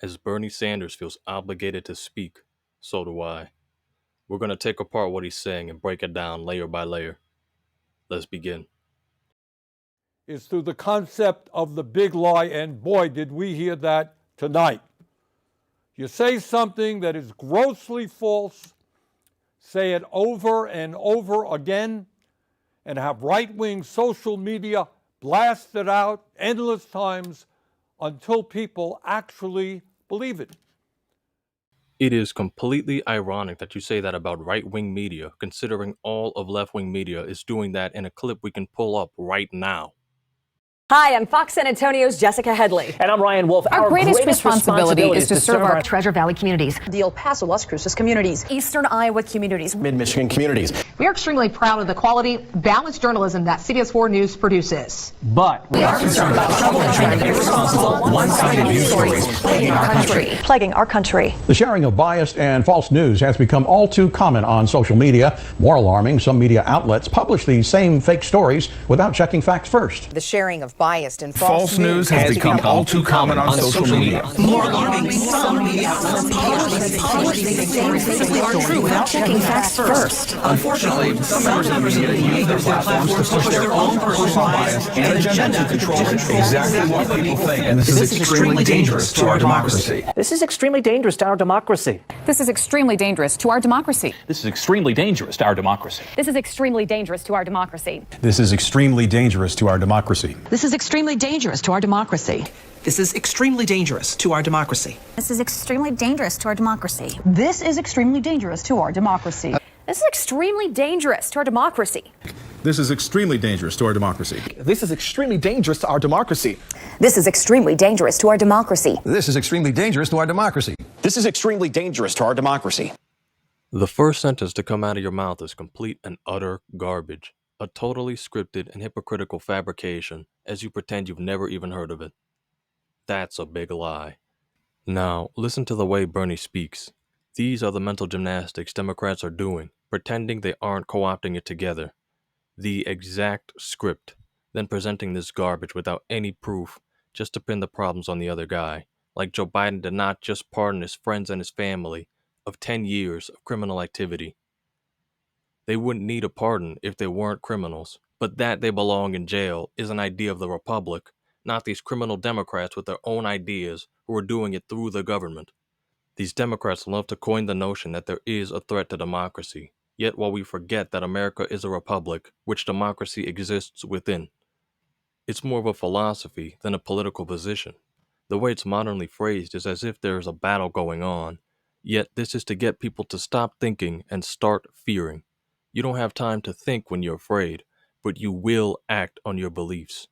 As Bernie Sanders feels obligated to speak, so do I. We're going to take apart what he's saying and break it down layer by layer. Let's begin. Is through the concept of the big lie, and boy, did we hear that tonight. You say something that is grossly false, say it over and over again, and have right-wing social media blast it out endless times until people actually believe it. It is completely ironic that you say that about right-wing media, considering all of left-wing media is doing that in a clip we can pull up right now. Hi, I'm Fox San Antonio's Jessica Headley. And I'm Ryan Wolf. Our greatest responsibility is to serve our Treasure Valley communities, the El Paso, Las Cruces communities, Eastern Iowa communities, Mid-Michigan communities. We are extremely proud of the quality, balanced journalism that CBS 4 News produces. But we are concerned about troubling and irresponsible, one-sided news stories plaguing our country. The sharing of biased and false news has become all too common on social media. More alarming, some media outlets publish these same fake stories without checking facts first. The sharing of biased and false news has become all too common on social media. More alarming, some media outlets publish these same fake stories without checking facts first. Unfortunately, some members of the media use their platforms to push their own personal bias and agenda to control exactly what people think. And this is extremely dangerous to our democracy. this is extremely dangerous to our democracy. This is extremely dangerous to our democracy. This is extremely dangerous to our democracy. This is extremely dangerous to our democracy. This is extremely dangerous to our democracy. This is extremely dangerous to our democracy. This is extremely dangerous to our democracy. This is extremely dangerous to our democracy. This is extremely dangerous to our democracy. This is extremely dangerous to our democracy. This is extremely dangerous to our democracy. This is extremely dangerous to our democracy. This is extremely dangerous to our democracy. This is extremely dangerous to our democracy. This is extremely dangerous to our democracy. The first sentence to come out of your mouth is complete and utter garbage. A totally scripted and hypocritical fabrication, as you pretend you've never even heard of it. That's a big lie. Now, listen to the way Bernie speaks. These are the mental gymnastics Democrats are doing, pretending they aren't co-opting it together. The exact script, then presenting this garbage without any proof, just to pin the problems on the other guy, like Joe Biden did not just pardon his friends and his family of 10 years of criminal activity. They wouldn't need a pardon if they weren't criminals, but that they belong in jail is an idea of the Republic, not these criminal Democrats with their own ideas who are doing it through the government. These Democrats love to coin the notion that there is a threat to democracy, yet while we forget that America is a republic, which democracy exists within. It's more of a philosophy than a political position. The way it's modernly phrased is as if there is a battle going on, yet this is to get people to stop thinking and start fearing. You don't have time to think when you're afraid, but you will act on your beliefs.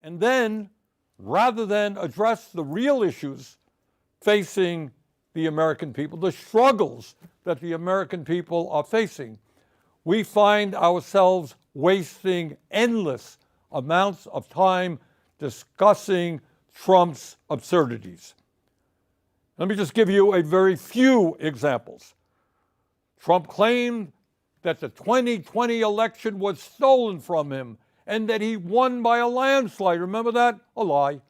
And then, rather than address the real issues facing the American people, the struggles that the American people are facing, we find ourselves wasting endless amounts of time discussing Trump's absurdities. Let me just give you a very few examples. Trump claimed that the 2020 election was stolen from him and that he won by a landslide. Remember that? A lie.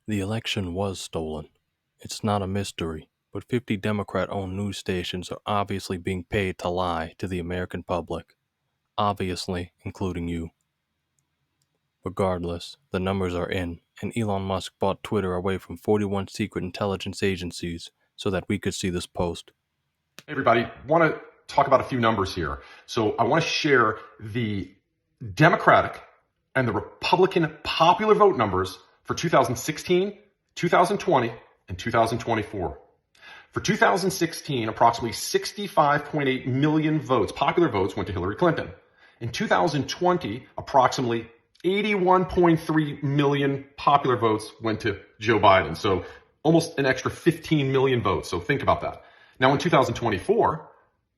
The election was stolen. It's not a mystery, but 50 Democrat-owned news stations are obviously being paid to lie to the American public. Obviously, including you. Regardless, the numbers are in, and Elon Musk bought Twitter away from 41 secret intelligence agencies so that we could see this post. Hey everybody, want to talk about a few numbers here. So I want to share the Democratic and the Republican popular vote numbers for 2016, 2020, and 2024. For 2016, approximately 65.8 million votes, popular votes, went to Hillary Clinton. In 2020, approximately 81.3 million popular votes went to Joe Biden. So almost an extra 15 million votes. So think about that. Now in 2024,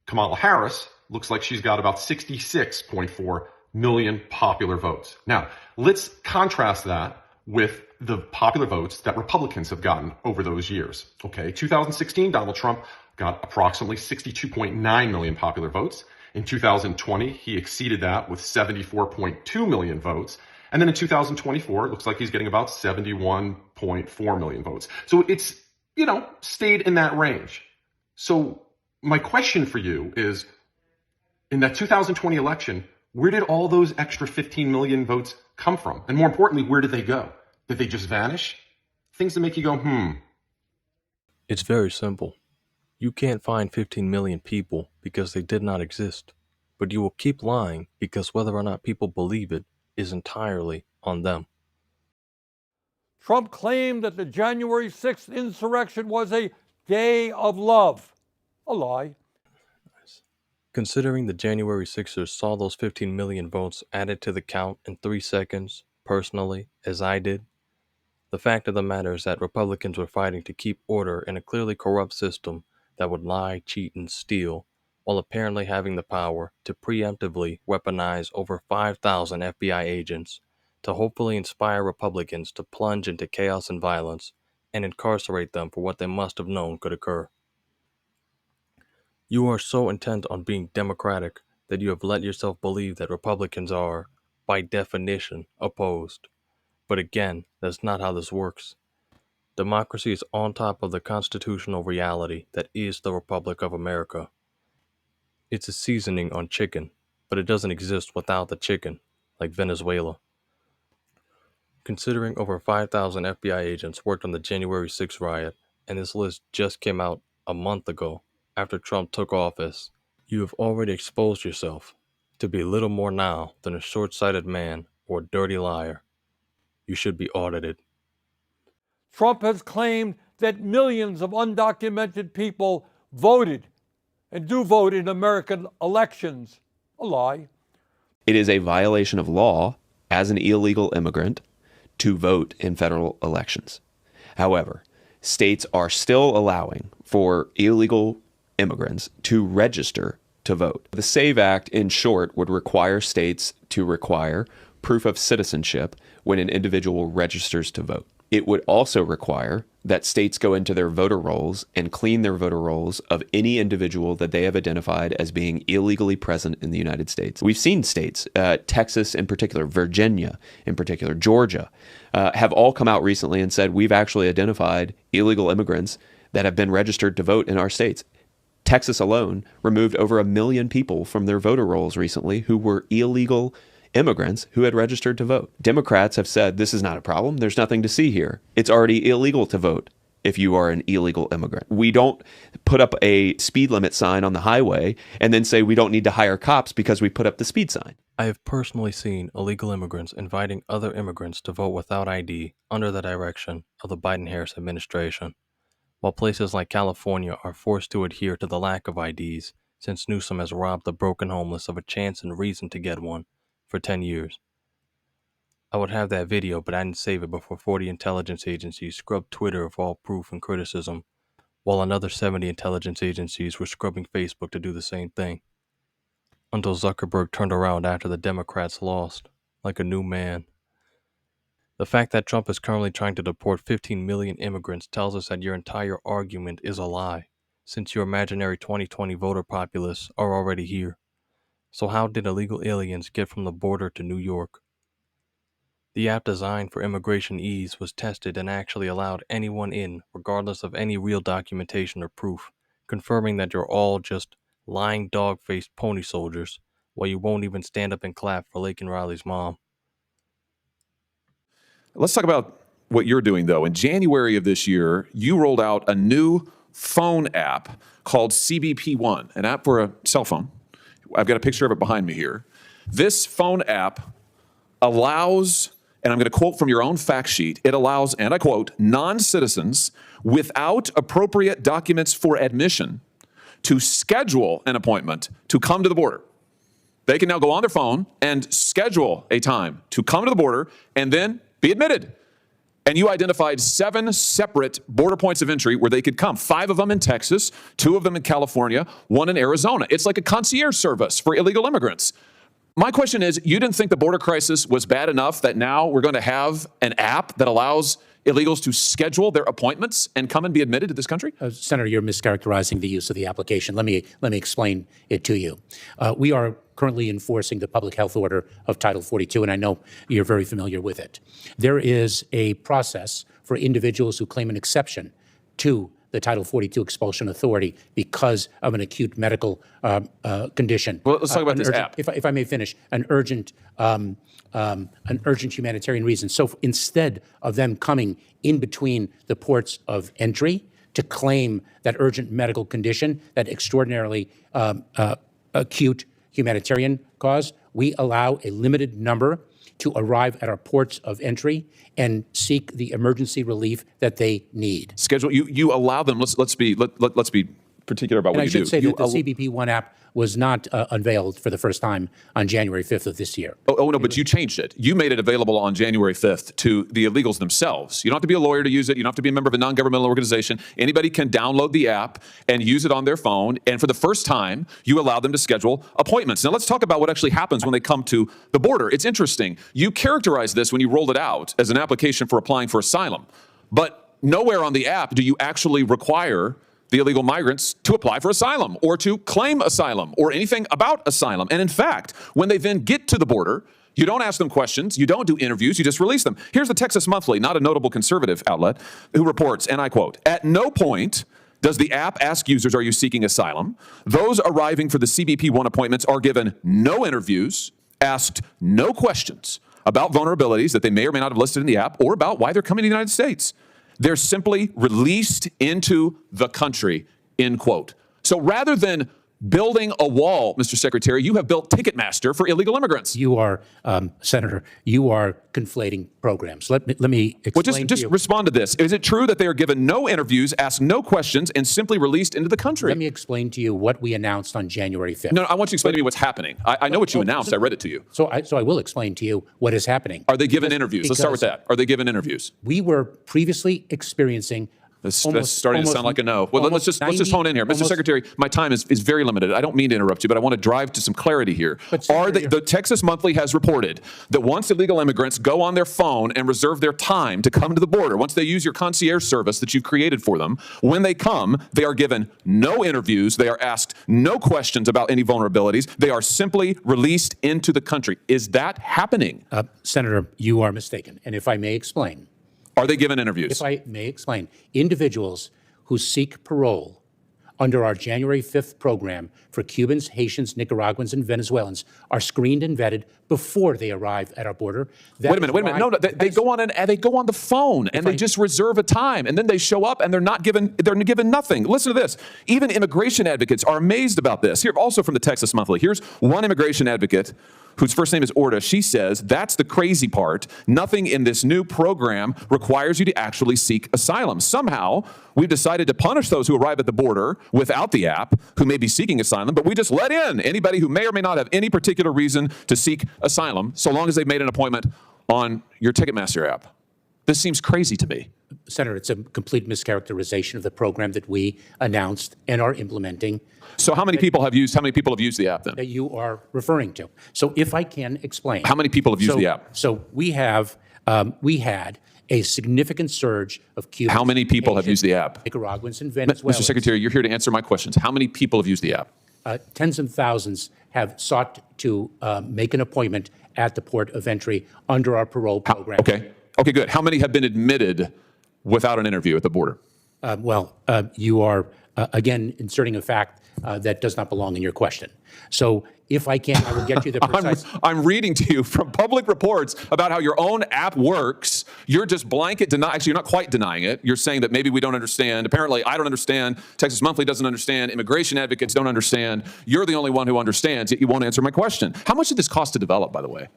Kamala Harris looks like she's got about 66.4 million popular votes. Now, let's contrast that with the popular votes that Republicans have gotten over those years. Okay, 2016, Donald Trump got approximately 62.9 million popular votes. In 2020, he exceeded that with 74.2 million votes. And then in 2024, it looks like he's getting about 71.6 6.4 million votes. So it's, stayed in that range. So my question for you is, in that 2020 election, where did all those extra 15 million votes come from? And more importantly, where did they go? Did they just vanish? Things that make you go, It's very simple. You can't find 15 million people because they did not exist. But you will keep lying because whether or not people believe it is entirely on them. Trump claimed that the January 6th insurrection was a day of love. A lie. Considering the January 6ers saw those 15 million votes added to the count in 3 seconds, personally, as I did, the fact of the matter is that Republicans were fighting to keep order in a clearly corrupt system that would lie, cheat, and steal, while apparently having the power to preemptively weaponize over 5,000 FBI agents to hopefully inspire Republicans to plunge into chaos and violence and incarcerate them for what they must have known could occur. You are so intent on being democratic that you have let yourself believe that Republicans are, by definition, opposed. But again, that's not how this works. Democracy is on top of the constitutional reality that is the Republic of America. It's a seasoning on chicken, but it doesn't exist without the chicken, like Venezuela. Considering over 5,000 FBI agents worked on the January 6th riot, and this list just came out a month ago, after Trump took office, you have already exposed yourself to be little more now than a short-sighted man or a dirty liar. You should be audited. Trump has claimed that millions of undocumented people voted and do vote in American elections. A lie. It is a violation of law as an illegal immigrant to vote in federal elections. However, states are still allowing for illegal immigrants to register to vote. The SAVE Act, in short, would require states to require proof of citizenship when an individual registers to vote. It would also require that states go into their voter rolls and clean their voter rolls of any individual that they have identified as being illegally present in the United States. We've seen states, Texas in particular, Virginia in particular, Georgia, have all come out recently and said, we've actually identified illegal immigrants that have been registered to vote in our states. Texas alone removed over 1 million people from their voter rolls recently who were illegal immigrants who had registered to vote. Democrats have said this is not a problem. There's nothing to see here. It's already illegal to vote if you are an illegal immigrant. We don't put up a speed limit sign on the highway and then say we don't need to hire cops because we put up the speed sign. I have personally seen illegal immigrants inviting other immigrants to vote without ID under the direction of the Biden-Harris administration, while places like California are forced to adhere to the lack of IDs since Newsom has robbed the broken homeless of a chance and reason to get one for 10 years. I would have that video, but I didn't save it before 40 intelligence agencies scrubbed Twitter of all proof and criticism, while another 70 intelligence agencies were scrubbing Facebook to do the same thing. Until Zuckerberg turned around after the Democrats lost, like a new man. The fact that Trump is currently trying to deport 15 million immigrants tells us that your entire argument is a lie, since your imaginary 2020 voter populace are already here. So how did illegal aliens get from the border to New York? The app designed for immigration ease was tested and actually allowed anyone in, regardless of any real documentation or proof, confirming that you're all just lying dog-faced pony soldiers, while you won't even stand up and clap for Laken Riley's mom. Let's talk about what you're doing, though. In January of this year, you rolled out a new phone app called CBP One, an app for a cell phone. I've got a picture of it behind me here. This phone app allows, and I'm going to quote from your own fact sheet, it allows, and I quote, non-citizens without appropriate documents for admission to schedule an appointment to come to the border. They can now go on their phone and schedule a time to come to the border and then be admitted. And you identified 7 separate border points of entry where they could come. 5 of them in Texas, 2 of them in California, 1 in Arizona. It's like a concierge service for illegal immigrants. My question is, you didn't think the border crisis was bad enough that now we're going to have an app that allows illegals to schedule their appointments and come and be admitted to this country? Senator, you're mischaracterizing the use of the application. Let me explain it to you. We are currently enforcing the public health order of Title 42, and I know you're very familiar with it. There is a process for individuals who claim an exception to the Title 42 expulsion authority because of an acute medical condition. Well, let's talk about this app. If I may finish, an urgent humanitarian reason. So instead of them coming in between the ports of entry to claim that urgent medical condition, that extraordinarily acute humanitarian cause, we allow a limited number to arrive at our ports of entry and seek the emergency relief that they need. Schedule. You allow them. Let's be particular about what you do. I should say that the CBP-1 app was not unveiled for the first time on January 5th of this year. Oh, no, but you changed it. You made it available on January 5th to the illegals themselves. You don't have to be a lawyer to use it. You don't have to be a member of a non-governmental organization. Anybody can download the app and use it on their phone. And for the first time, you allow them to schedule appointments. Now, let's talk about what actually happens when they come to the border. It's interesting. You characterized this when you rolled it out as an application for applying for asylum. But nowhere on the app do you actually require the illegal migrants to apply for asylum or to claim asylum or anything about asylum. And in fact, when they then get to the border, you don't ask them questions, you don't do interviews, you just release them. Here's the Texas Monthly, not a notable conservative outlet, who reports, and I quote, "At no point does the app ask users, are you seeking asylum? Those arriving for the CBP-1 appointments are given no interviews, asked no questions about vulnerabilities that they may or may not have listed in the app or about why they're coming to the United States. They're simply released into the country," end quote. So rather than building a wall, Mr. Secretary, you have built Ticketmaster for illegal immigrants. You are, Senator, you are conflating programs. Let me explain Well, just respond to this. Is it true that they are given no interviews, asked no questions, and simply released into the country? Let me explain to you what we announced on January 5th. No, I want you to explain to me what's happening. I know what you announced. I read it to you. So I will explain to you what is happening. Are they given interviews? Let's start with that. Are they given interviews? We were previously experiencing That's starting to sound like a no. Well, let's just hone in here. Mr. Secretary, my time is very limited. I don't mean to interrupt you, but I want to drive to some clarity here. The Texas Monthly has reported that once illegal immigrants go on their phone and reserve their time to come to the border, once they use your concierge service that you've created for them, when they come, they are given no interviews. They are asked no questions about any vulnerabilities. They are simply released into the country. Is that happening? Senator, you are mistaken. And if I may explain. Are they given interviews? If I may explain, individuals who seek parole under our January 5th program for Cubans, Haitians, Nicaraguans, and Venezuelans are screened and vetted before they arrive at our border. Wait a minute. No, they go on the phone and they just reserve a time, and then they show up and they're given nothing. Listen to this. Even immigration advocates are amazed about this. Here, also from the Texas Monthly. Here's one immigration advocate whose first name is Orta. She says, that's the crazy part. Nothing in this new program requires you to actually seek asylum. Somehow, we've decided to punish those who arrive at the border without the app, who may be seeking asylum, but we just let in anybody who may or may not have any particular reason to seek asylum, so long as they've made an appointment on your Ticketmaster app. This seems crazy to me. Senator, it's a complete mischaracterization of the program that we announced and are implementing. So how many people have used the app then? That you are referring to. So if I can explain. How many people have used the app? So we had a significant surge of Cubans. How many people have used the app? Nicaraguans and Venezuelans. Mr. Secretary, you're here to answer my questions. How many people have used the app? Tens of thousands have sought to make an appointment at the port of entry under our parole program. Okay, good. How many have been admitted without an interview at the border? You are, again, inserting a fact that does not belong in your question. So if I can, I will get you the precise... I'm reading to you from public reports about how your own app works. You're just blanket denying. Actually, you're not quite denying it. You're saying that maybe we don't understand. Apparently, I don't understand. Texas Monthly doesn't understand. Immigration advocates don't understand. You're the only one who understands, yet you won't answer my question. How much did this cost to develop, by the way?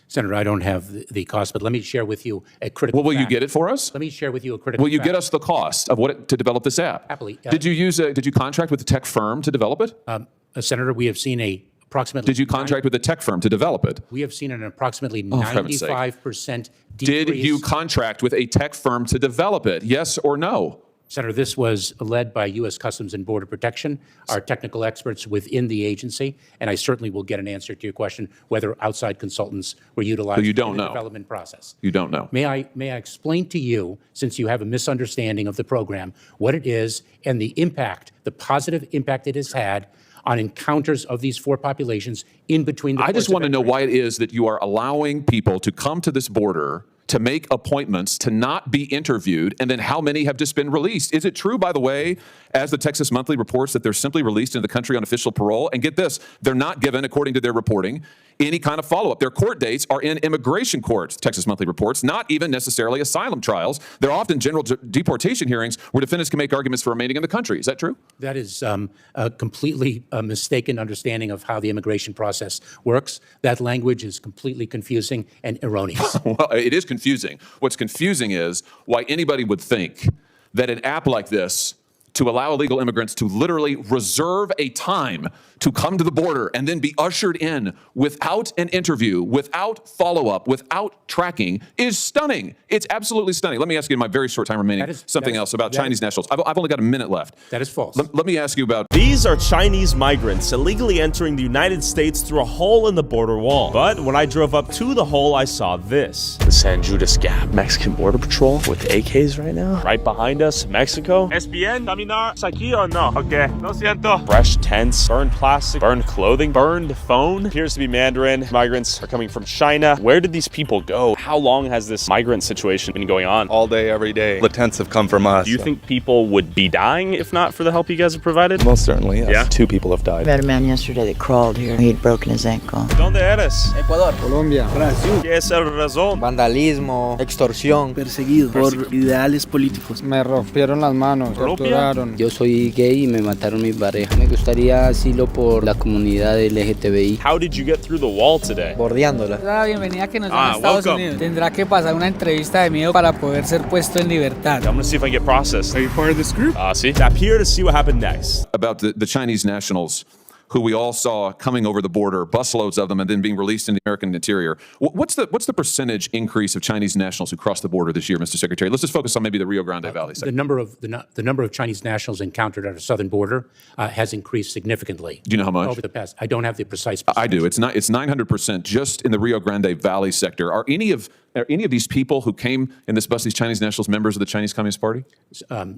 Senator, I don't have the cost, but let me share with you a critical Well, will fact. you get it for us? Let me share with you a critical Will you fact. get us the cost of to develop this app? Happily. Did you contract with a tech firm to develop it? Senator, we have seen approximately... Did you contract with a tech firm to develop it? We have seen an approximately 95% decrease. Did you contract with a tech firm to develop it? Yes or no? Senator, this was led by U.S. Customs and Border Protection, our technical experts within the agency, and I certainly will get an answer to your question whether outside consultants were utilized in the development process. You don't know. May I explain to you, since you have a misunderstanding of the program, what it is and the impact, the positive impact it has had on encounters of these four populations in between the I just want to know why it is that you are allowing people to come to this border to make appointments to not be interviewed, and then how many have just been released? Is it true, by the way, as the Texas Monthly reports, that they're simply released into the country on official parole? And get this, they're not given, according to their reporting, any kind of follow-up. Their court dates are in immigration courts, Texas Monthly reports, not even necessarily asylum trials. They're often general deportation hearings where defendants can make arguments for remaining in the country. Is that true? That is a completely mistaken understanding of how the immigration process works. That language is completely confusing and erroneous. Well, it is confusing. What's confusing is why anybody would think that an app like this to allow illegal immigrants to literally reserve a time to come to the border and then be ushered in without an interview, without follow-up, without tracking is stunning. It's absolutely stunning. Let me ask you in my very short time remaining something else about Chinese nationals. I've only got a minute left. That is false. Let me ask you about... These are Chinese migrants illegally entering the United States through a hole in the border wall. But when I drove up to the hole, I saw this. The San Judas Gap. Mexican Border Patrol with AKs right now. Right behind us, Mexico. ¿Es bien caminar aquí o no? Okay, lo siento. Fresh tents, burned plastic, burned clothing, burned phone. Appears to be Mandarin. Migrants are coming from China. Where did these people go? How long has this migrant situation been going on? All day, every day. The tents have come from us. Do you think people would be dying if not for the help you guys have provided? Most certainly, yes. Yeah? 2 people have died. I met a man yesterday that crawled here. He'd broken his ankle. ¿Dónde eres? Ecuador. Colombia. Brasil. ¿Qué es el razón? Vandalismo, extorsión. Perseguido por ideales políticos. Me rompieron las manos, torturaron. Yo soy gay y me mataron mi pareja. Me gustaría asilo por la comunidad LGTBI. How did you get through the wall today? Bordeándola. La bienvenida que nos dan a Estados welcome. Unidos. Tendrá que pasar una entrevista de miedo para poder ser puesto en libertad. I'm gonna see if I can get processed. Are you part of this group? See? Tap here to see what happened next. About the Chinese nationals who we all saw coming over the border, busloads of them, and then being released in the American interior. What's the percentage increase of Chinese nationals who crossed the border this year, Mr. Secretary? Let's just focus on maybe the Rio Grande Valley The sector. number of Chinese nationals encountered at our southern border has increased significantly. Do you know how much? Over the past, I don't have the precise I do. It's 900% just in the Rio Grande Valley sector. Are any of these people who came in this bus, these Chinese nationals, members of the Chinese Communist Party?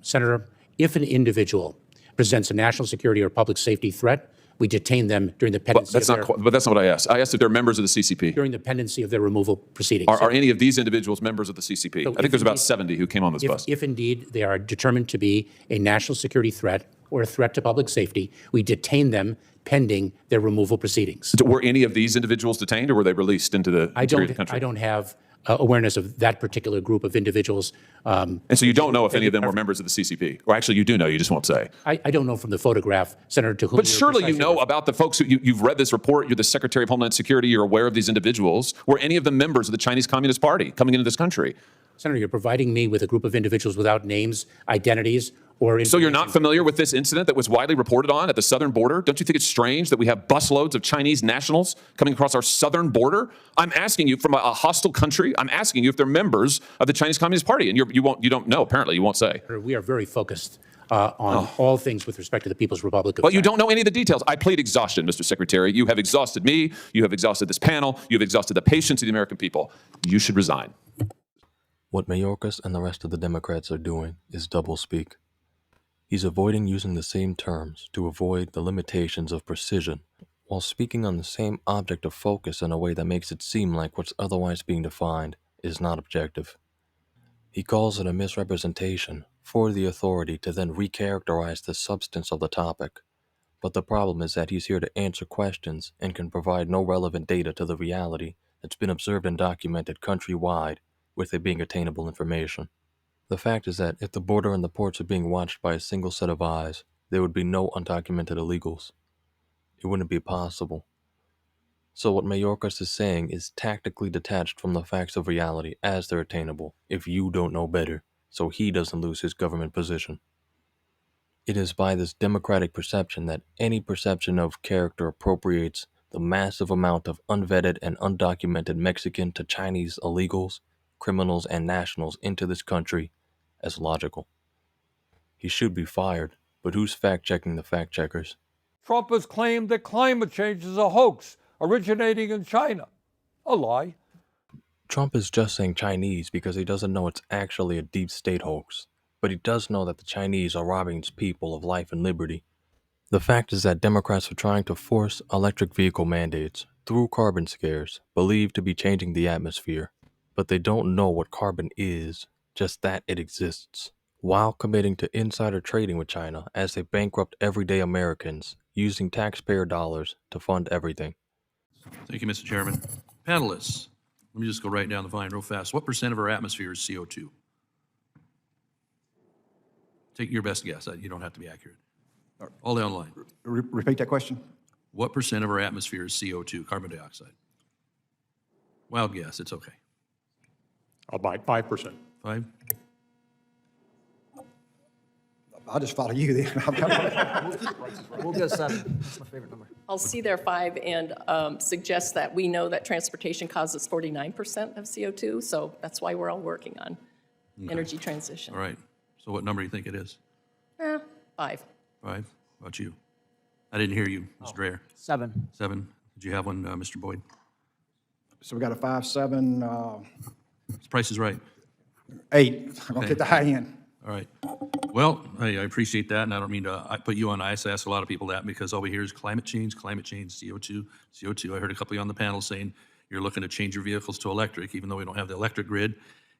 Senator, if an individual presents a national security or public safety threat, we detain them during the pendency But that's not what I asked. I asked if they're members of the CCP. during the pendency of their removal proceedings. Are any of these individuals members of the CCP? So I think there's about 70 who came on this bus. If indeed they are determined to be a national security threat or a threat to public safety, we detain them pending their removal proceedings. Were any of these individuals detained, or were they released into the interior of the country? I don't have awareness of that particular group of individuals. And so you don't know if any of them were members of the CCP? Or actually, you do know, you just won't say. I don't know from the photograph, Senator, to whom But surely you know about the folks who you've read this report, you're the Secretary of Homeland Security, you're aware of these individuals. Were any of them members of the Chinese Communist Party coming into this country? Senator, you're providing me with a group of individuals without names, identities, or So you're not familiar with this incident that was widely reported on at the southern border? Don't you think it's strange that we have busloads of Chinese nationals coming across our southern border? I'm asking you from a hostile country, I'm asking you if they're members of the Chinese Communist Party, and you don't know, apparently, you won't say. We are very focused on all things with respect to the People's Republic of Well, China. you don't know any of the details. I plead exhaustion, Mr. Secretary. You have exhausted me, you have exhausted this panel, you have exhausted the patience of the American people. You should resign. What Mayorkas and the rest of the Democrats are doing is doublespeak. He's avoiding using the same terms to avoid the limitations of precision, while speaking on the same object of focus in a way that makes it seem like what's otherwise being defined is not objective. He calls it a misrepresentation for the authority to then recharacterize the substance of the topic. But the problem is that he's here to answer questions and can provide no relevant data to the reality that's been observed and documented countrywide with it being attainable information. The fact is that if the border and the ports are being watched by a single set of eyes, there would be no undocumented illegals. It wouldn't be possible. So what Mayorkas is saying is tactically detached from the facts of reality as they're attainable, if you don't know better, so he doesn't lose his government position. It is by this democratic perception that any perception of character appropriates the massive amount of unvetted and undocumented Mexican to Chinese illegals, criminals, and nationals into this country as logical. He should be fired, but who's fact-checking the fact-checkers? Trump has claimed that climate change is a hoax originating in China. A lie. Trump is just saying Chinese because he doesn't know it's actually a deep state hoax, but he does know that the Chinese are robbing his people of life and liberty. The fact is that Democrats are trying to force electric vehicle mandates through carbon scares, believed to be changing the atmosphere. but they don't know what carbon is, just that it exists, while committing to insider trading with China as they bankrupt everyday Americans using taxpayer dollars to fund everything. Thank you, Mr. Chairman. Panelists, let me just go right down the line real fast. What percent of our atmosphere is CO2? Take your best guess. You don't have to be accurate. All down the line. Repeat that question. What percent of our atmosphere is CO2, carbon dioxide? Wild guess. It's okay. I'll buy 5%. 5? I'll just follow you then. We'll go 7. That's my favorite number. I'll see there 5 and suggest that we know that transportation causes 49% of CO2, so that's why we're all working on energy transition. All right. So what number do you think it is? 5. 5? How about you? I didn't hear you, Mr. Dreher. 7. 7. Did you have one, Mr. Boyd? So we got a 5, 7, This Price is Right. 8. I'm going to get the high end. All right. Well, I appreciate that, and I don't mean to put you on ice. I ask a lot of people that because all we hear is climate change, CO2, CO2. I heard a couple of you on the panel saying you're looking to change your vehicles to electric, even though we don't have the electric grid.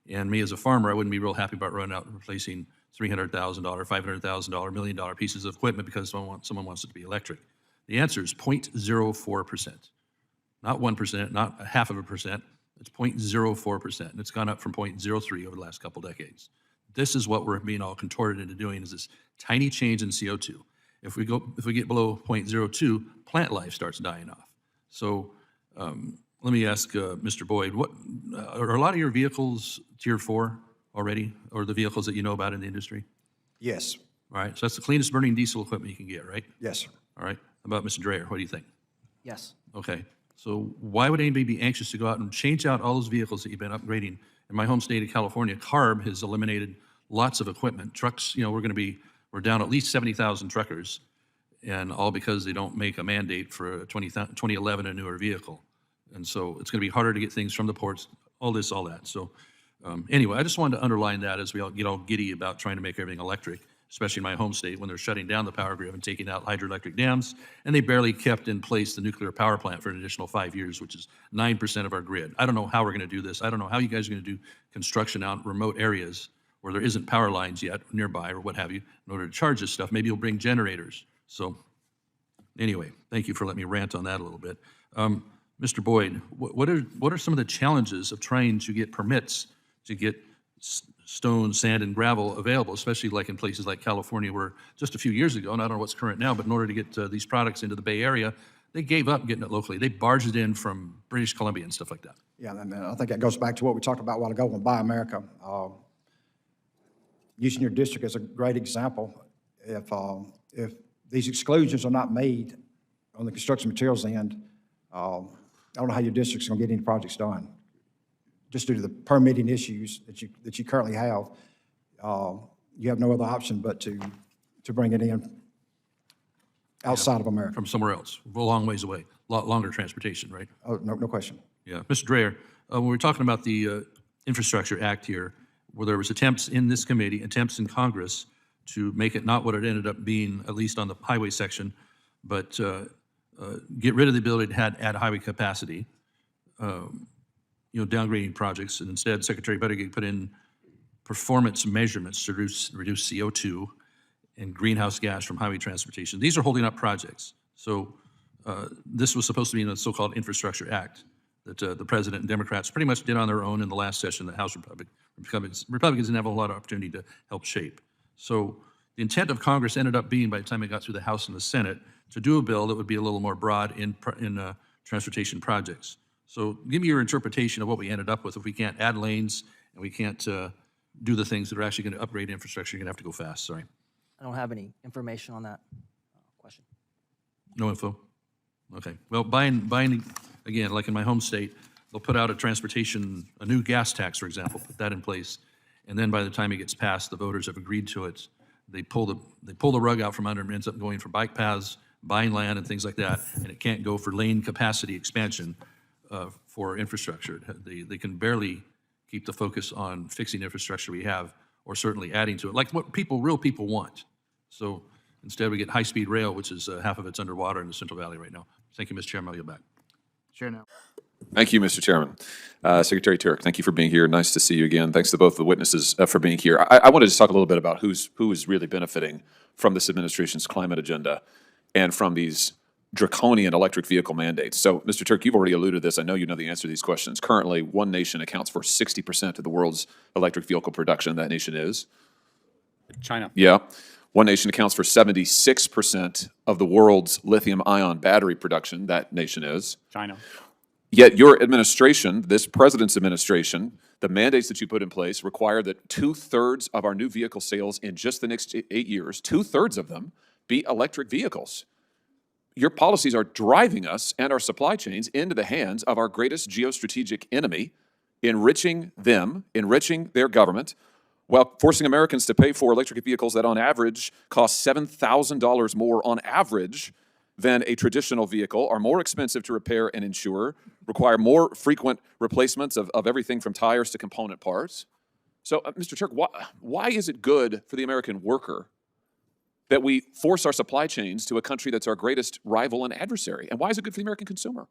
And me as a farmer, I wouldn't be real happy about running out and replacing $300,000, $500,000, $1 million pieces of equipment because someone wants it to be electric. The answer is 0.04%. Not 1%, not 0.5%. It's 0.04%, and it's gone up from 0.03 over the last couple decades. This is what we're being all contorted into doing, is this tiny change in CO2. If we get below 0.02, plant life starts dying off. So let me ask Mr. Boyd, what are a lot of your vehicles Tier 4 already, or the vehicles that you know about in the industry? Yes. All right, so that's the cleanest burning diesel equipment you can get, right? Yes, sir. All right. How about Mr. Dreher? What do you think? Yes. Okay. So why would anybody be anxious to go out and change out all those vehicles that you've been upgrading? In my home state of California, CARB has eliminated lots of equipment. Trucks, we're down at least 70,000 truckers, and all because they don't make a mandate for a 2011 and newer vehicle. And so it's going to be harder to get things from the ports, all this, all that. So anyway, I just wanted to underline that as we all get all giddy about trying to make everything electric, especially in my home state when they're shutting down the power grid and taking out hydroelectric dams, and they barely kept in place the nuclear power plant for an additional 5 years, which is 9% of our grid. I don't know how we're going to do this. I don't know how you guys are going to do construction out in remote areas where there isn't power lines yet nearby or what have you in order to charge this stuff. Maybe you'll bring generators. So anyway, thank you for letting me rant on that a little bit. Mr. Boyd, what are some of the challenges of trying to get permits to get stone, sand, and gravel available, especially like in places like California, where just a few years ago, and I don't know what's current now, but in order to get these products into the Bay Area, they gave up getting it locally. They barged it in from British Columbia and stuff like that. Yeah, and I think that goes back to what we talked about a while ago on Buy America. Using your district as a great example, if these exclusions are not made on the construction materials end, I don't know how your district's going to get any projects done. Just due to the permitting issues that you currently have, you have no other option but to bring it in outside of America. From somewhere else, a long ways away, a lot longer transportation, right? Oh, no question. Yeah. Mr. Dreher, when we're talking about the Infrastructure Act here, where there was attempts in this committee, attempts in Congress to make it not what it ended up being, at least on the highway section, but get rid of the ability to add highway capacity, downgrading projects, and instead Secretary Buttigieg put in performance measurements to reduce CO2 and greenhouse gas from highway transportation. These are holding up projects. So this was supposed to be in the so-called Infrastructure Act that the President and Democrats pretty much did on their own in the last session of the House. Republicans didn't have a lot of opportunity to help shape. So the intent of Congress ended up being, by the time it got through the House and the Senate, to do a bill that would be a little more broad in transportation projects. So give me your interpretation of what we ended up with. If we can't add lanes and we can't do the things that are actually going to upgrade infrastructure, you're going to have to go fast. Sorry. I don't have any information on that question. No info? Okay. Well, buying again, like in my home state, they'll put out a new gas tax, for example, put that in place. And then by the time it gets passed, the voters have agreed to it. They pull the rug out from under them, ends up going for bike paths, buying land and things like that, and it can't go for lane capacity expansion for infrastructure. They can barely keep the focus on fixing infrastructure we have, or certainly adding to it, like what real people want. So instead we get high-speed rail, which is half of it's underwater in the Central Valley right now. Thank you, Mr. Chairman. I'll yield back. Sure now. Thank you, Mr. Chairman. Secretary Turk, thank you for being here. Nice to see you again. Thanks to both the witnesses for being here. I wanted to talk a little bit about who is really benefiting from this administration's climate agenda and from these draconian electric vehicle mandates. So, Mr. Turk, you've already alluded to this. I know you know the answer to these questions. Currently, one nation accounts for 60% of the world's electric vehicle production. That nation is? China. Yeah. One nation accounts for 76% of the world's lithium-ion battery production. That nation is? China. Yet your administration, this president's administration, the mandates that you put in place require that 2/3 of our new vehicle sales in just the next 8 years, 2/3 of them, be electric vehicles. Your policies are driving us and our supply chains into the hands of our greatest geostrategic enemy, enriching them, enriching their government, while forcing Americans to pay for electric vehicles that on average cost $7,000 more on average than a traditional vehicle, are more expensive to repair and insure, require more frequent replacements of everything from tires to component parts. So, Mr. Turk, why is it good for the American worker that we force our supply chains to a country that's our greatest rival and adversary? And why is it good for the American consumer?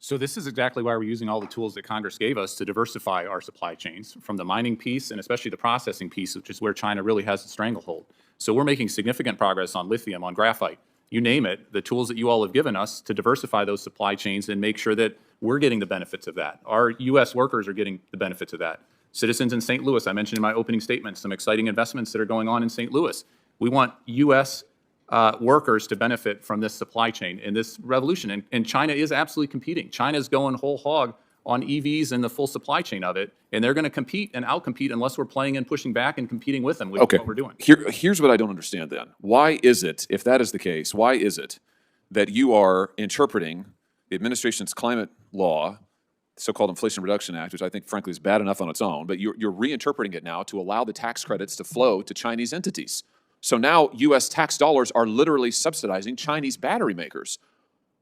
So this is exactly why we're using all the tools that Congress gave us to diversify our supply chains, from the mining piece and especially the processing piece, which is where China really has a stranglehold. So we're making significant progress on lithium, on graphite, you name it, the tools that you all have given us to diversify those supply chains and make sure that we're getting the benefits of that. Our U.S. workers are getting the benefits of that. Citizens in St. Louis, I mentioned in my opening statement, some exciting investments that are going on in St. Louis. We want U.S. Workers to benefit from this supply chain and this revolution. And China is absolutely competing. China is going whole hog on EVs and the full supply chain of it. And they're going to compete and outcompete unless we're playing and pushing back and competing with them, which is what we're doing. Here's what I don't understand then. Why is it, if that is the case, why is it that you are interpreting the administration's climate law, the so-called Inflation Reduction Act, which I think, frankly, is bad enough on its own, but you're reinterpreting it now to allow the tax credits to flow to Chinese entities? So now U.S. tax dollars are literally subsidizing Chinese battery makers.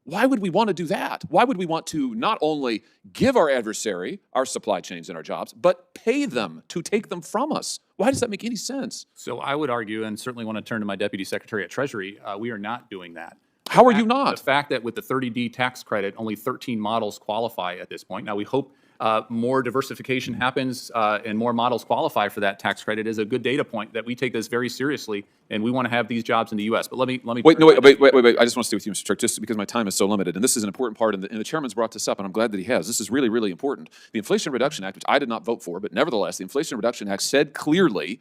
Why would we want to do that? Why would we want to not only give our adversary our supply chains and our jobs, but pay them to take them from us? Why does that make any sense? So I would argue, and certainly want to turn to my Deputy Secretary at Treasury, we are not doing that. How are you not? The fact that with the 30D tax credit, only 13 models qualify at this point. Now, we hope more diversification happens and more models qualify for that tax credit is a good data point that we take this very seriously, and we want to have these jobs in the U.S. But let me wait. I just want to stay with you, Mr. Turk, just because my time is so limited, and this is an important part, and the chairman's brought this up, and I'm glad that he has. This is really, really important. The Inflation Reduction Act, which I did not vote for, but nevertheless, the Inflation Reduction Act said clearly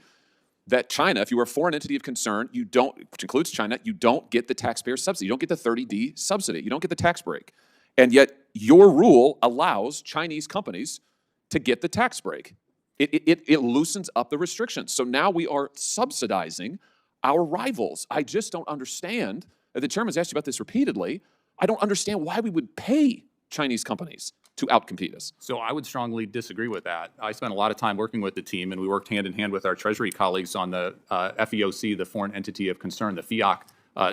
that China, if you are a foreign entity of concern, you don't, which includes China, you don't get the taxpayer subsidy. You don't get the 30D subsidy. You don't get the tax break. And yet your rule allows Chinese companies to get the tax break. It loosens up the restrictions. So now we are subsidizing our rivals. I just don't understand. The chairman's asked you about this repeatedly. I don't understand why we would pay Chinese companies to outcompete us. So I would strongly disagree with that. I spent a lot of time working with the team, and we worked hand in hand with our Treasury colleagues on the FEOC, the Foreign Entity of Concern, the FEOC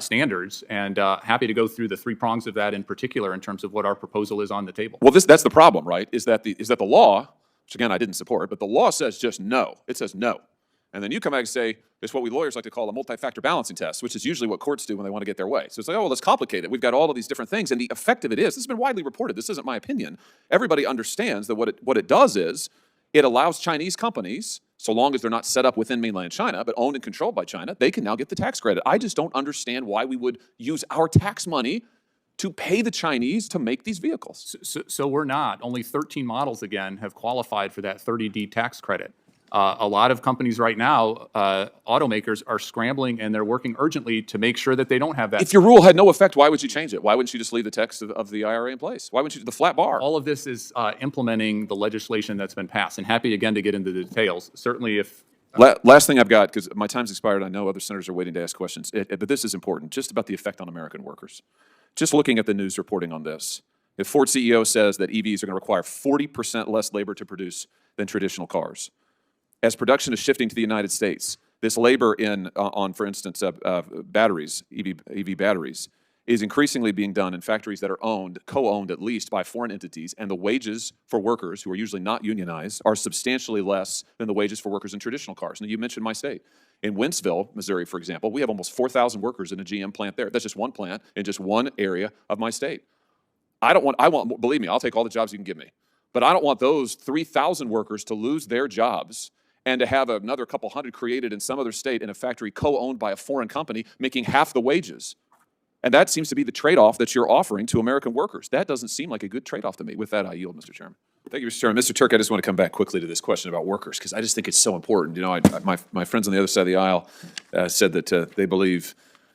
standards, and happy to go through the three prongs of that in particular in terms of what our proposal is on the table. Well, that's the problem, right? Is that the law, which again I didn't support, but the law says just no. It says no. And then you come back and say, it's what we lawyers like to call a multi-factor balancing test, which is usually what courts do when they want to get their way. So it's like, oh, well, let's complicate it. We've got all of these different things. And the effect of it is, this has been widely reported, this isn't my opinion, everybody understands that what it does is, it allows Chinese companies, so long as they're not set up within mainland China, but owned and controlled by China, they can now get the tax credit. I just don't understand why we would use our tax money to pay the Chinese to make these vehicles. So we're not. Only 13 models, again, have qualified for that 30D tax credit. A lot of companies right now, automakers, are scrambling and they're working urgently to make sure that they don't have that. If your rule had no effect, why would you change it? Why wouldn't you just leave the text of the IRA in place? Why wouldn't you do the flat bar? All of this is implementing the legislation that's been passed. And happy again to get into the details. Certainly if... Last thing I've got, because my time's expired, I know other senators are waiting to ask questions, but this is important, just about the effect on American workers. Just looking at the news reporting on this, if Ford CEO says that EVs are going to require 40% less labor to produce than traditional cars. As production is shifting to the United States, this labor on, for instance, batteries, EV batteries, is increasingly being done in factories that are co-owned at least by foreign entities, and the wages for workers, who are usually not unionized, are substantially less than the wages for workers in traditional cars. Now, you mentioned my state. In Wentzville, Missouri, for example, we have almost 4,000 workers in a GM plant there. That's just one plant in just one area of my state. believe me, I'll take all the jobs you can give me. But I don't want those 3,000 workers to lose their jobs and to have another couple hundred created in some other state in a factory co-owned by a foreign company making half the wages. And that seems to be the trade-off that you're offering to American workers. That doesn't seem like a good trade-off to me. With that, I yield, Mr. Chairman. Thank you, Mr. Chairman. Mr. Turk, I just want to come back quickly to this question about workers because I just think it's so important. You know, my friends on the other side of the aisle said that they believe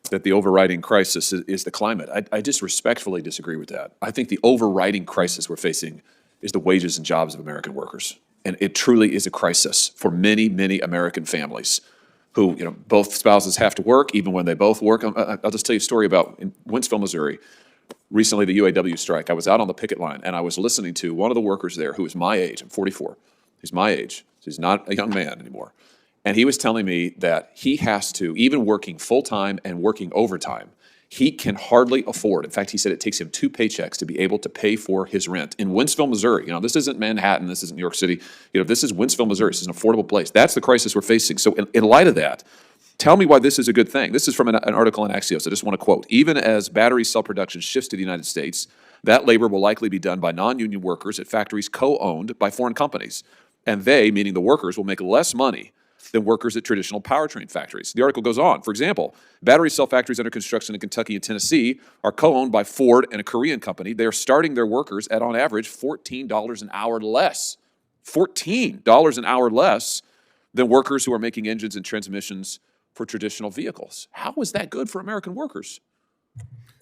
that the overriding crisis is the climate. I just respectfully disagree with that. I think the overriding crisis we're facing is the wages and jobs of American workers. And it truly is a crisis for many, many American families who, you know, both spouses have to work, even when they both work. I'll just tell you a story about in Wentzville, Missouri. Recently, the UAW strike. I was out on the picket line, and I was listening to one of the workers there who is my age. I'm 44. He's my age. So he's not a young man anymore. And he was telling me that he has to, even working full-time and working overtime, he can hardly afford. In fact, he said it takes him 2 paychecks to be able to pay for his rent in Wentzville, Missouri. You know, this isn't Manhattan. This isn't New York City. You know, this is Wentzville, Missouri. This is an affordable place. That's the crisis we're facing. So in light of that, tell me why this is a good thing. This is from an article in Axios. I just want to quote, even as battery cell production shifts to the United States, that labor will likely be done by non-union workers at factories co-owned by foreign companies. And they, meaning the workers, will make less money than workers at traditional powertrain factories. The article goes on. For example, battery cell factories under construction in Kentucky and Tennessee are co-owned by Ford and a Korean company. They are starting their workers at, on average, $14 an hour less. $14 an hour less than workers who are making engines and transmissions for traditional vehicles. How is that good for American workers?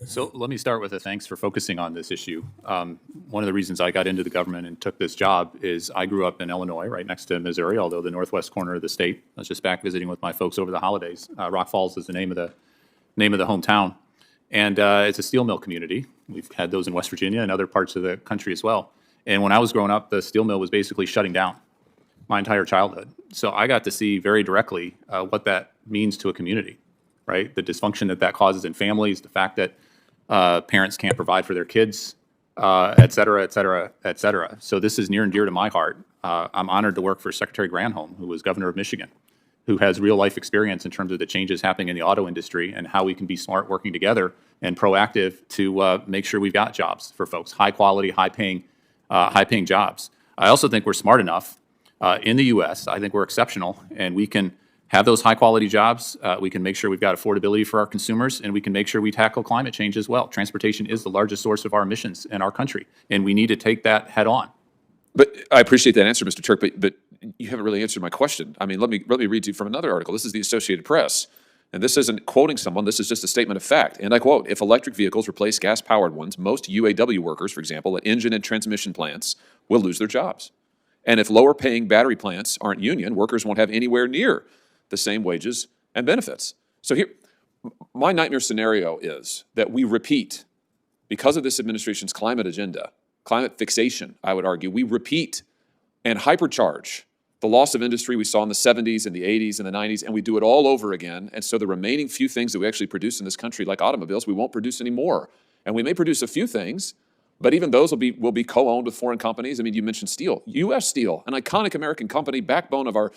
So let me start with a thanks for focusing on this issue. One of the reasons I got into the government and took this job is I grew up in Illinois, right next to Missouri, although the northwest corner of the state. I was just back visiting with my folks over the holidays. Rock Falls is the name of the hometown, and it's a steel mill community. We've had those in West Virginia and other parts of the country as well. And when I was growing up, the steel mill was basically shutting down my entire childhood. So I got to see very directly what that means to a community, right? The dysfunction that causes in families, the fact that parents can't provide for their kids, et cetera, et cetera, et cetera. So this is near and dear to my heart. I'm honored to work for Secretary Granholm, who was governor of Michigan, who has real life experience in terms of the changes happening in the auto industry and how we can be smart working together and proactive to make sure we've got jobs for folks, high quality, high paying jobs. I also think we're smart enough in the U.S. I think we're exceptional, and we can have those high-quality jobs. We can make sure we've got affordability for our consumers, and we can make sure we tackle climate change as well. Transportation is the largest source of our emissions in our country, and we need to take that head on. But I appreciate that answer, Mr. Turk, but you haven't really answered my question. I mean, let me read to you from another article. This is the Associated Press, and this isn't quoting someone. This is just a statement of fact. And I quote, if electric vehicles replace gas-powered ones, most UAW workers, for example, at engine and transmission plants, will lose their jobs. And if lower-paying battery plants aren't union, workers won't have anywhere near the same wages and benefits. So here, my nightmare scenario is that we repeat, because of this administration's climate agenda, climate fixation, I would argue, we repeat and hypercharge the loss of industry we saw in the 70s and the 80s and the 90s, and we do it all over again. And so the remaining few things that we actually produce in this country, like automobiles, we won't produce anymore. And we may produce a few things, but even those will be co-owned with foreign companies. I mean, you mentioned steel. U.S. Steel, an iconic American company, backbone of our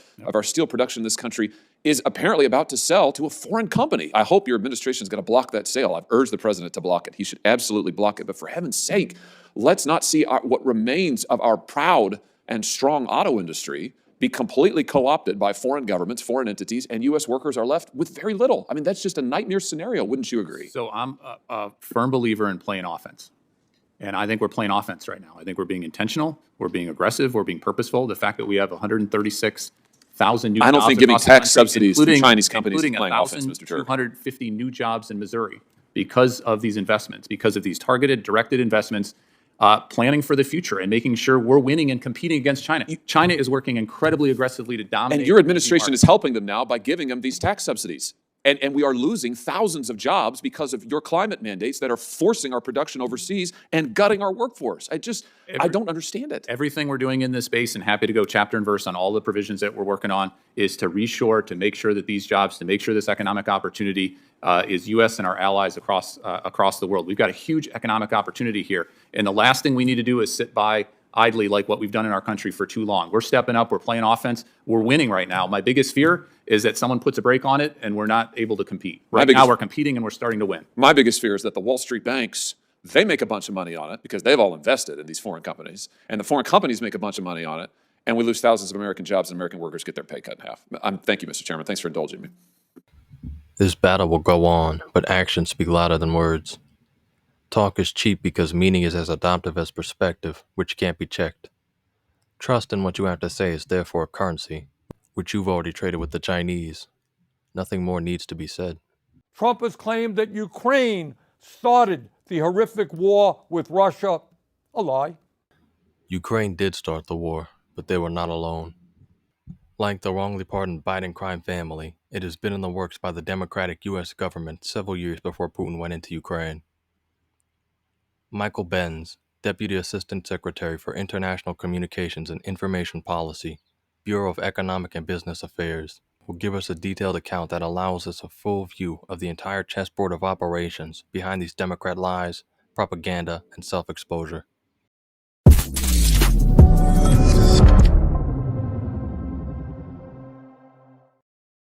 steel production in this country, is apparently about to sell to a foreign company. I hope your administration is going to block that sale. I've urged the president to block it. He should absolutely block it. But for heaven's sake, let's not see what remains of our proud and strong auto industry be completely co-opted by foreign governments, foreign entities, and U.S. workers are left with very little. I mean, that's just a nightmare scenario. Wouldn't you agree? So I'm a firm believer in playing offense. And I think we're playing offense right now. I think we're being intentional, we're being aggressive, we're being purposeful. The fact that we have 136,000 new jobs. I don't think giving tax subsidies to Chinese companies is playing offense, Mr. Turk. 250 new jobs in Missouri because of these investments, because of these targeted, directed investments, planning for the future and making sure we're winning and competing against China. China is working incredibly aggressively to dominate. And your administration is helping them now by giving them these tax subsidies. And we are losing thousands of jobs because of your climate mandates that are forcing our production overseas and gutting our workforce. I don't understand it. Everything we're doing in this space, and happy to go chapter and verse on all the provisions that we're working on, is to reshore, to make sure that these jobs, to make sure this economic opportunity is U.S. and our allies across the world. We've got a huge economic opportunity here. And the last thing we need to do is sit by idly like what we've done in our country for too long. We're stepping up. We're playing offense. We're winning right now. My biggest fear is that someone puts a brake on it and we're not able to compete. Right now we're competing and we're starting to win. My biggest fear is that the Wall Street banks They make a bunch of money on it because they've all invested in these foreign companies, and the foreign companies make a bunch of money on it, and we lose thousands of American jobs and American workers get their pay cut in half. Thank you, Mr. Chairman. Thanks for indulging me. This battle will go on, but actions speak louder than words. Talk is cheap because meaning is as adoptive as perspective, which can't be checked. Trust in what you have to say is therefore a currency, which you've already traded with the Chinese. Nothing more needs to be said. Trump has claimed that Ukraine started the horrific war with Russia. A lie. Ukraine did start the war, but they were not alone. Like the wrongly pardoned Biden crime family, it has been in the works by the Democratic U.S. government several years before Putin went into Ukraine. Michael Benz, Deputy Assistant Secretary for International Communications and Information Policy, Bureau of Economic and Business Affairs, will give us a detailed account that allows us a full view of the entire chessboard of operations behind these Democrat lies, propaganda, and self-exposure.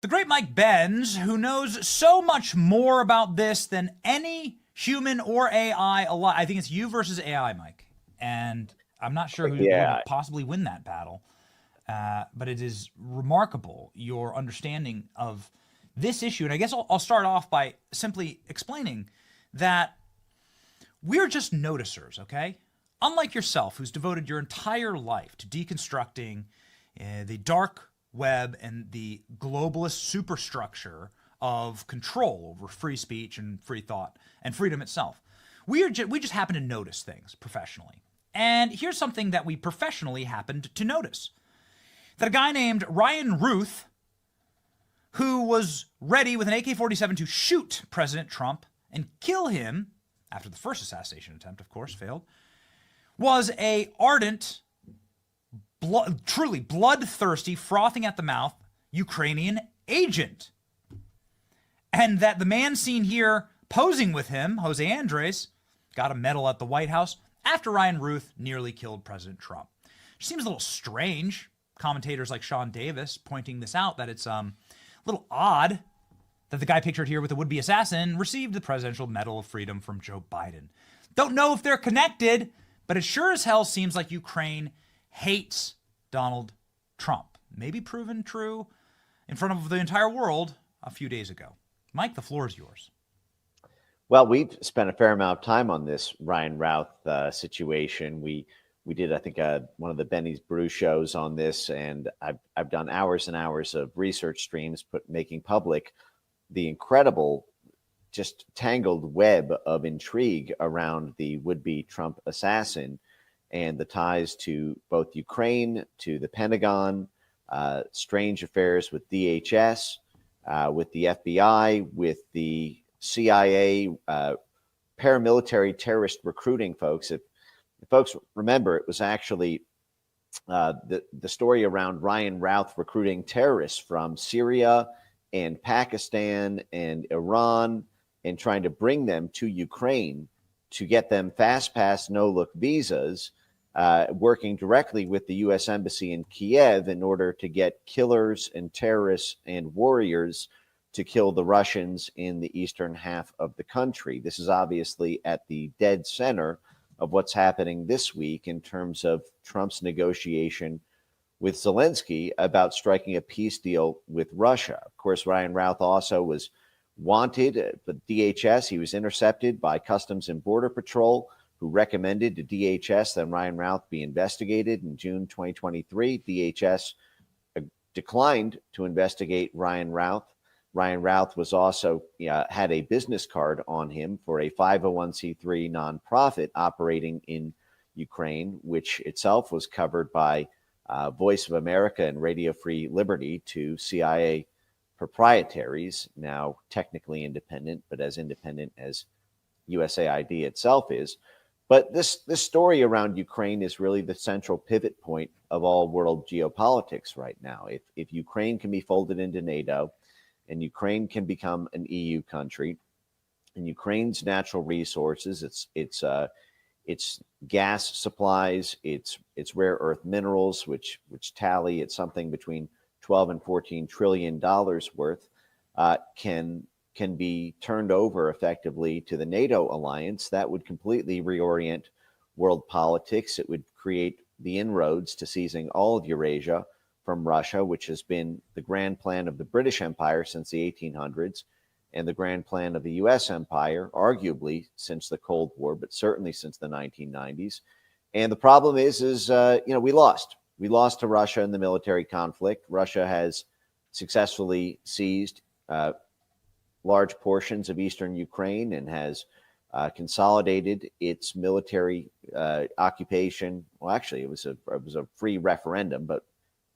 The great Mike Benz, who knows so much more about this than any human or AI alive. I think it's you versus AI, Mike. And I'm not sure who would possibly win that battle. But it is remarkable, your understanding of this issue. And I guess I'll start off by simply explaining that we're just noticers, okay? Unlike yourself, who's devoted your entire life to deconstructing the dark web and the globalist superstructure of control over free speech and free thought and freedom itself. We just happen to notice things professionally. And here's something that we professionally happened to notice. That a guy named Ryan Ruth, who was ready with an AK-47 to shoot President Trump and kill him, after the first assassination attempt, of course, failed, was a ardent, truly bloodthirsty, frothing at the mouth Ukrainian agent. And that the man seen here posing with him, Jose Andres, got a medal at the White House after Ryan Ruth nearly killed President Trump. It seems a little strange. Commentators like Sean Davis pointing this out, that it's a little odd that the guy pictured here with the would-be assassin received the Presidential Medal of Freedom from Joe Biden. Don't know if they're connected, but it sure as hell seems like Ukraine hates Donald Trump. Maybe proven true in front of the entire world a few days ago. Mike, the floor is yours. Well, we've spent a fair amount of time on this Ryan Routh situation. We did, I think, one of the Benny's Brew shows on this, and I've done hours and hours of research streams, making public the incredible, just tangled web of intrigue around the would-be Trump assassin and the ties to both Ukraine, to the Pentagon, strange affairs with DHS, with the FBI, with the CIA, paramilitary terrorist recruiting folks. If folks remember, it was actually the story around Ryan Routh recruiting terrorists from Syria and Pakistan and Iran and trying to bring them to Ukraine to get them fast pass, no look visas, working directly with the U.S. Embassy in Kiev in order to get killers and terrorists and warriors to kill the Russians in the eastern half of the country. This is obviously at the dead center of what's happening this week in terms of Trump's negotiation with Zelensky about striking a peace deal with Russia. Of course, Ryan Routh also was wanted, but DHS, he was intercepted by Customs and Border Patrol, who recommended to DHS that Ryan Routh be investigated in June 2023. DHS declined to investigate Ryan Routh. Ryan Routh was also had a business card on him for a 501c3 nonprofit operating in Ukraine, which itself was covered by Voice of America and Radio Free Liberty, two CIA proprietaries, now technically independent, but as independent as USAID itself is. But this story around Ukraine is really the central pivot point of all world geopolitics right now. If Ukraine can be folded into NATO, and Ukraine can become an EU country, and Ukraine's natural resources, its gas supplies, its rare earth minerals, which tally at something between 12 and 14 trillion dollars worth, can can be turned over effectively to the NATO alliance, that would completely reorient world politics. It would create the inroads to seizing all of Eurasia from Russia, which has been the grand plan of the British Empire since the 1800s and the grand plan of the US empire, arguably since the Cold War, but certainly since the 1990s. And the problem is we lost. We lost to Russia in the military conflict. Russia has successfully seized large portions of eastern Ukraine and has consolidated its military occupation. Well, actually, it was a free referendum, but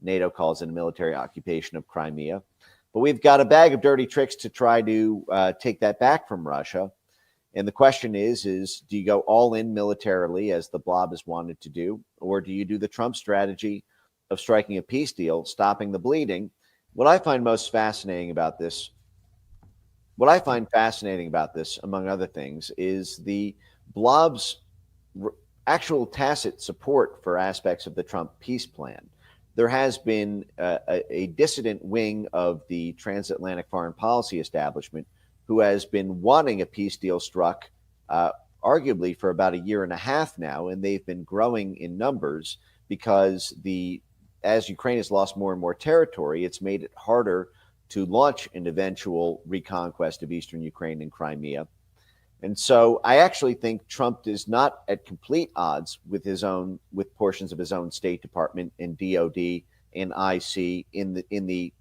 NATO calls it a military occupation of Crimea. But we've got a bag of dirty tricks to try to take that back from Russia. And the question is do you go all in militarily, as the blob has wanted to do, or do you do the Trump strategy of striking a peace deal, stopping the bleeding? What I find fascinating about this, among other things, is the blob's actual tacit support for aspects of the Trump peace plan. There has been a dissident wing of the transatlantic foreign policy establishment who has been wanting a peace deal struck arguably for about a year and a half now, and they've been growing in numbers because as Ukraine has lost more and more territory, it's made it harder to launch an eventual reconquest of eastern Ukraine and Crimea. And so I actually think Trump is not at complete odds with portions of his own State Department and DOD and IC in the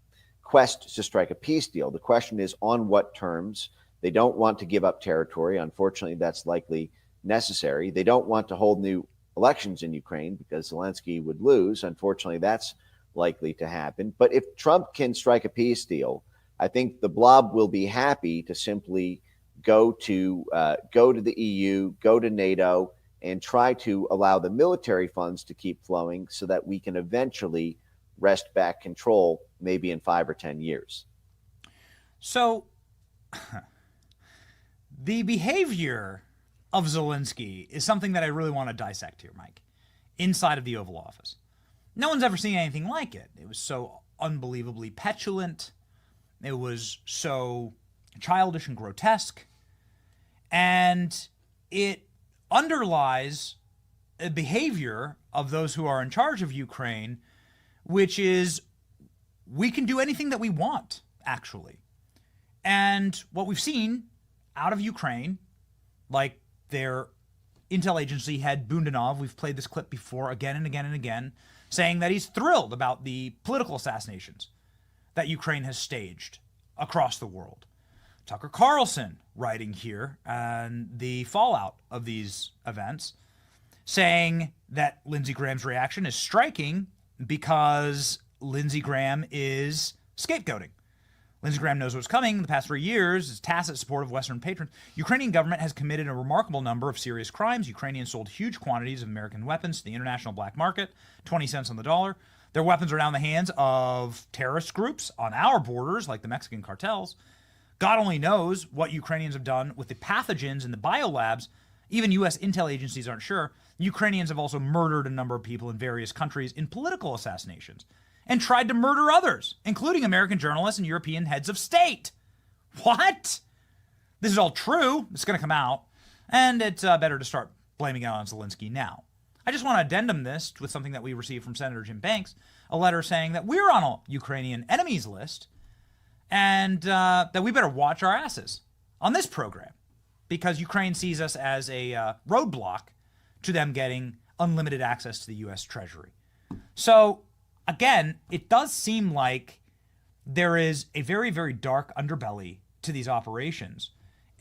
quest to strike a peace deal. The question is on what terms. They don't want to give up territory. Unfortunately, that's likely necessary. They don't want to hold new elections in Ukraine because Zelensky would lose. Unfortunately, that's likely to happen. But if Trump can strike a peace deal, I think the blob will be happy to simply go to the EU, go to NATO, and try to allow the military funds to keep flowing so that we can eventually wrest back control, maybe in 5 or 10 years. So the behavior of Zelensky is something that I really want to dissect here, Mike, inside of the Oval Office. No one's ever seen anything like it. It was so unbelievably petulant. It was so childish and grotesque. And it underlies a behavior of those who are in charge of Ukraine, which is we can do anything that we want, actually. And what we've seen out of Ukraine, like their intel agency head Bundanov, we've played this clip before again and again and again, saying that he's thrilled about the political assassinations that Ukraine has staged across the world. Tucker Carlson writing here on the fallout of these events, saying that Lindsey Graham's reaction is striking because Lindsey Graham is scapegoating. Lindsey Graham knows what's coming. In the past 3 years, his tacit support of Western patrons. Ukrainian government has committed a remarkable number of serious crimes. Ukrainians sold huge quantities of American weapons to the international black market, 20 cents on the dollar. Their weapons are now in the hands of terrorist groups on our borders, like the Mexican cartels. God only knows what Ukrainians have done with the pathogens in the biolabs. Even U.S. intel agencies aren't sure. Ukrainians have also murdered a number of people in various countries in political assassinations and tried to murder others, including American journalists and European heads of state. What? This is all true. It's going to come out. And it's better to start blaming it on Zelensky now. I just want to addendum this with something that we received from Senator Jim Banks, a letter saying that we're on a Ukrainian enemies list and that we better watch our asses on this program because Ukraine sees us as a roadblock to them getting unlimited access to the U.S. Treasury. So, again, it does seem like there is a very, very dark underbelly to these operations.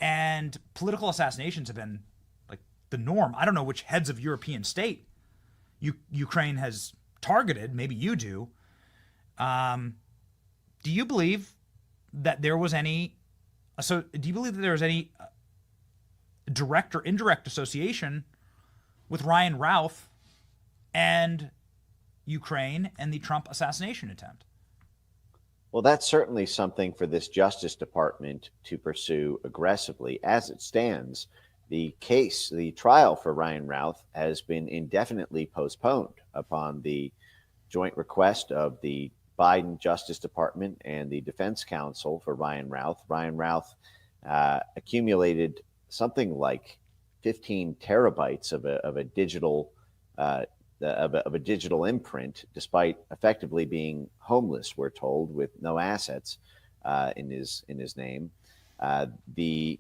And political assassinations have been like the norm. I don't know which heads of European state Ukraine has targeted. Maybe you do. Do you believe that there was any direct or indirect association with Ryan Routh and Ukraine and the Trump assassination attempt? Well, that's certainly something for this Justice Department to pursue aggressively. As it stands, the trial for Ryan Routh has been indefinitely postponed upon the joint request of the Biden Justice Department and the defense counsel for Ryan Routh. Ryan Routh accumulated something like 15 terabytes of a digital of a digital imprint, despite effectively being homeless, we're told, with no assets in his name. The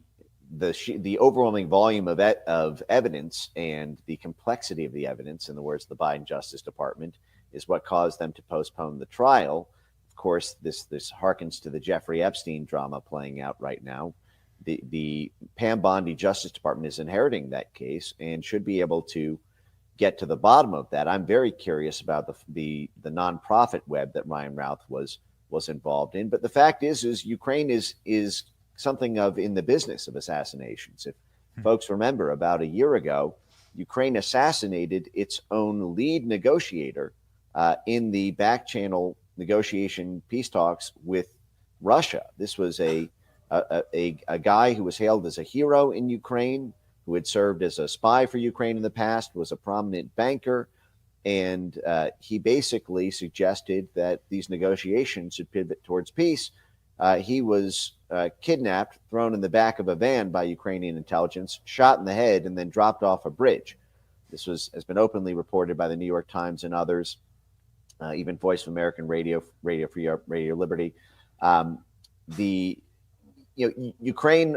overwhelming volume of evidence and the complexity of the evidence, in the words of the Biden Justice Department, is what caused them to postpone the trial. Of course, this harkens to the Jeffrey Epstein drama playing out right now. The Pam Bondi Justice Department is inheriting that case and should be able to get to the bottom of that. I'm very curious about the nonprofit web that Ryan Routh was involved in. But the fact is Ukraine is something of in the business of assassinations. If folks remember, about a year ago, Ukraine assassinated its own lead negotiator in the back channel negotiation peace talks with Russia. This was a guy who was hailed as a hero in Ukraine, who had served as a spy for Ukraine in the past, was a prominent banker, and he basically suggested that these negotiations should pivot towards peace. He was kidnapped, thrown in the back of a van by Ukrainian intelligence, shot in the head, and then dropped off a bridge. This has been openly reported by the New York Times and others, even Voice of American Radio, Radio Free, Radio Liberty. Ukraine,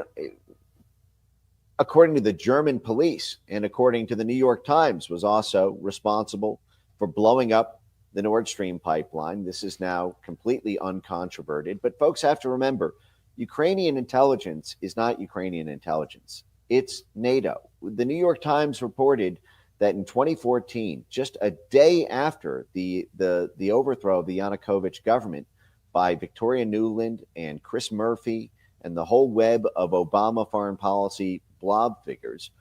according to the German police and according to the New York Times, was also responsible for blowing up the Nord Stream pipeline. This is now completely uncontroverted. But folks have to remember, Ukrainian intelligence is not Ukrainian intelligence. It's NATO. The New York Times reported that in 2014, just a day after the overthrow of the Yanukovych government by Victoria Nuland and Chris Murphy and the whole web of Obama foreign policy blob figures,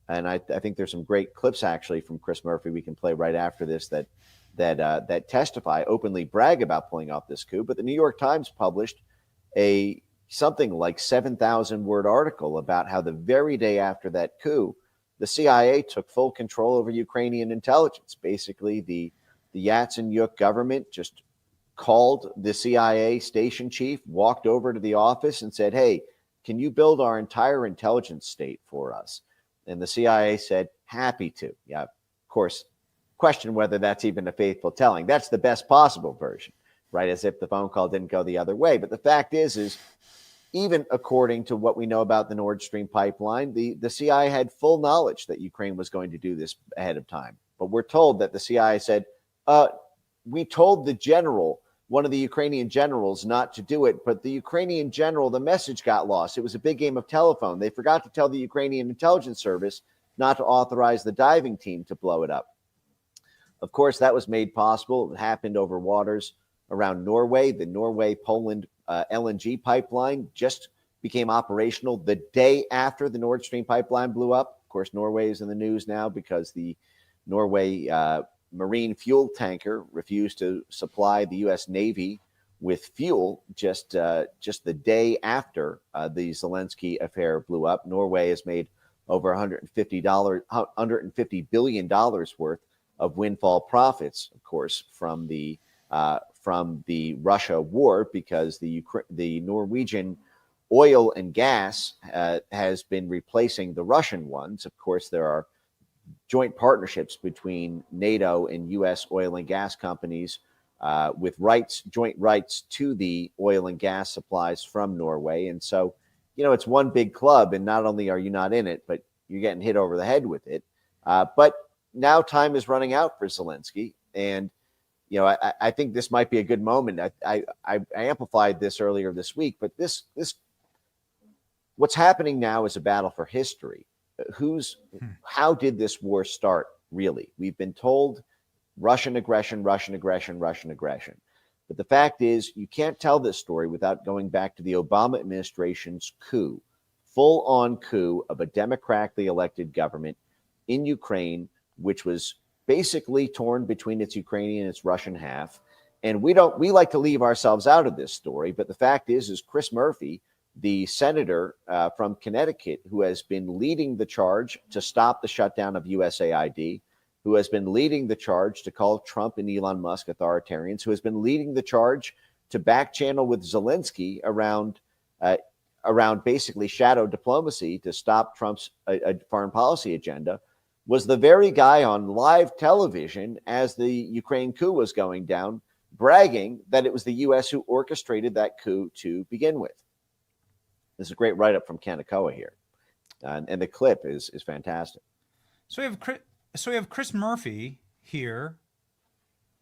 and I think there's some great clips actually from Chris Murphy we can play right after this that testify, openly brag about pulling off this coup. But the New York Times published something like 7,000-word article about how the very day after that coup, the CIA took full control over Ukrainian intelligence. Basically, the Yatsenyuk government just called the CIA station chief, walked over to the office and said, "Hey, can you build our entire intelligence state for us?" And the CIA said, "Happy to." Yeah, of course, question whether that's even a faithful telling. That's the best possible version, right? As if the phone call didn't go the other way. But the fact is even according to what we know about the Nord Stream pipeline, the CIA had full knowledge that Ukraine was going to do this ahead of time. But we're told that the CIA said, we told the general, one of the Ukrainian generals, not to do it. But the Ukrainian general, the message got lost. It was a big game of telephone. They forgot to tell the Ukrainian intelligence service not to authorize the diving team to blow it up. Of course, that was made possible. It happened over waters around Norway. The Norway-Poland LNG pipeline just became operational the day after the Nord Stream pipeline blew up. Of course, Norway is in the news now because the Norway marine fuel tanker refused to supply the U.S. Navy with fuel just the day after the Zelensky affair blew up. Norway has made over $150 billion worth of windfall profits, of course, from the Russia war, because the Norwegian oil and gas has been replacing the Russian ones. Of course, there are joint partnerships between NATO and U.S. oil and gas companies with joint rights to the oil and gas supplies from Norway. And so, it's one big club, and not only are you not in it, but you're getting hit over the head with it. But now time is running out for Zelensky. And, I think this might be a good moment. I amplified this earlier this week, but what's happening now is a battle for history. How did this war start, really? We've been told Russian aggression, Russian aggression, Russian aggression. But the fact is, you can't tell this story without going back to the Obama administration's coup, full-on coup of a democratically elected government in Ukraine, which was basically torn between its Ukrainian and its Russian half. And we like to leave ourselves out of this story. But the fact is Chris Murphy, the senator from Connecticut, who has been leading the charge to stop the shutdown of USAID, who has been leading the charge to call Trump and Elon Musk authoritarians, who has been leading the charge to back channel with Zelensky around basically shadow diplomacy to stop Trump's foreign policy agenda, was the very guy on live television as the Ukraine coup was going down, bragging that it was the U.S. who orchestrated that coup to begin with. This is a great write-up from Kanakoa here, and the clip is fantastic. So we have Chris Murphy here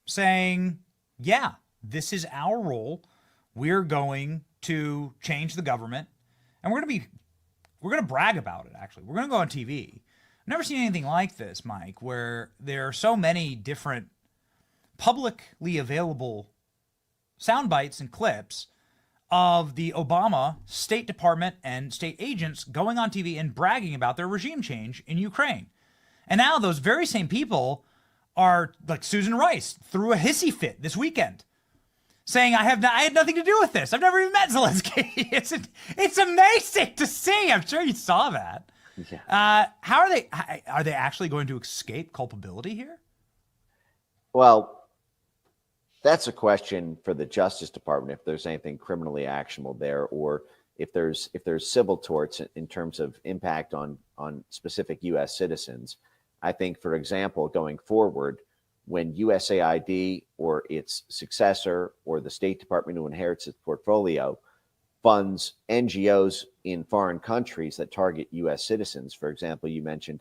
saying, yeah, this is our role. We're going to change the government, and we're going to brag about it, actually. We're going to go on TV. I've never seen anything like this, Mike, where there are so many different publicly available sound bites and clips of the Obama State Department and state agents going on TV and bragging about their regime change in Ukraine. And now those very same people are, like Susan Rice, threw a hissy fit this weekend, saying, I had nothing to do with this. I've never even met Zelensky. It's amazing to see. I'm sure you saw that. Yeah. How are they actually going to escape culpability here? Well, that's a question for the Justice Department, if there's anything criminally actionable there, or if there's civil torts in terms of impact on specific U.S. citizens. I think, for example, going forward, when USAID or its successor or the State Department who inherits its portfolio funds NGOs in foreign countries that target U.S. citizens, for example, you mentioned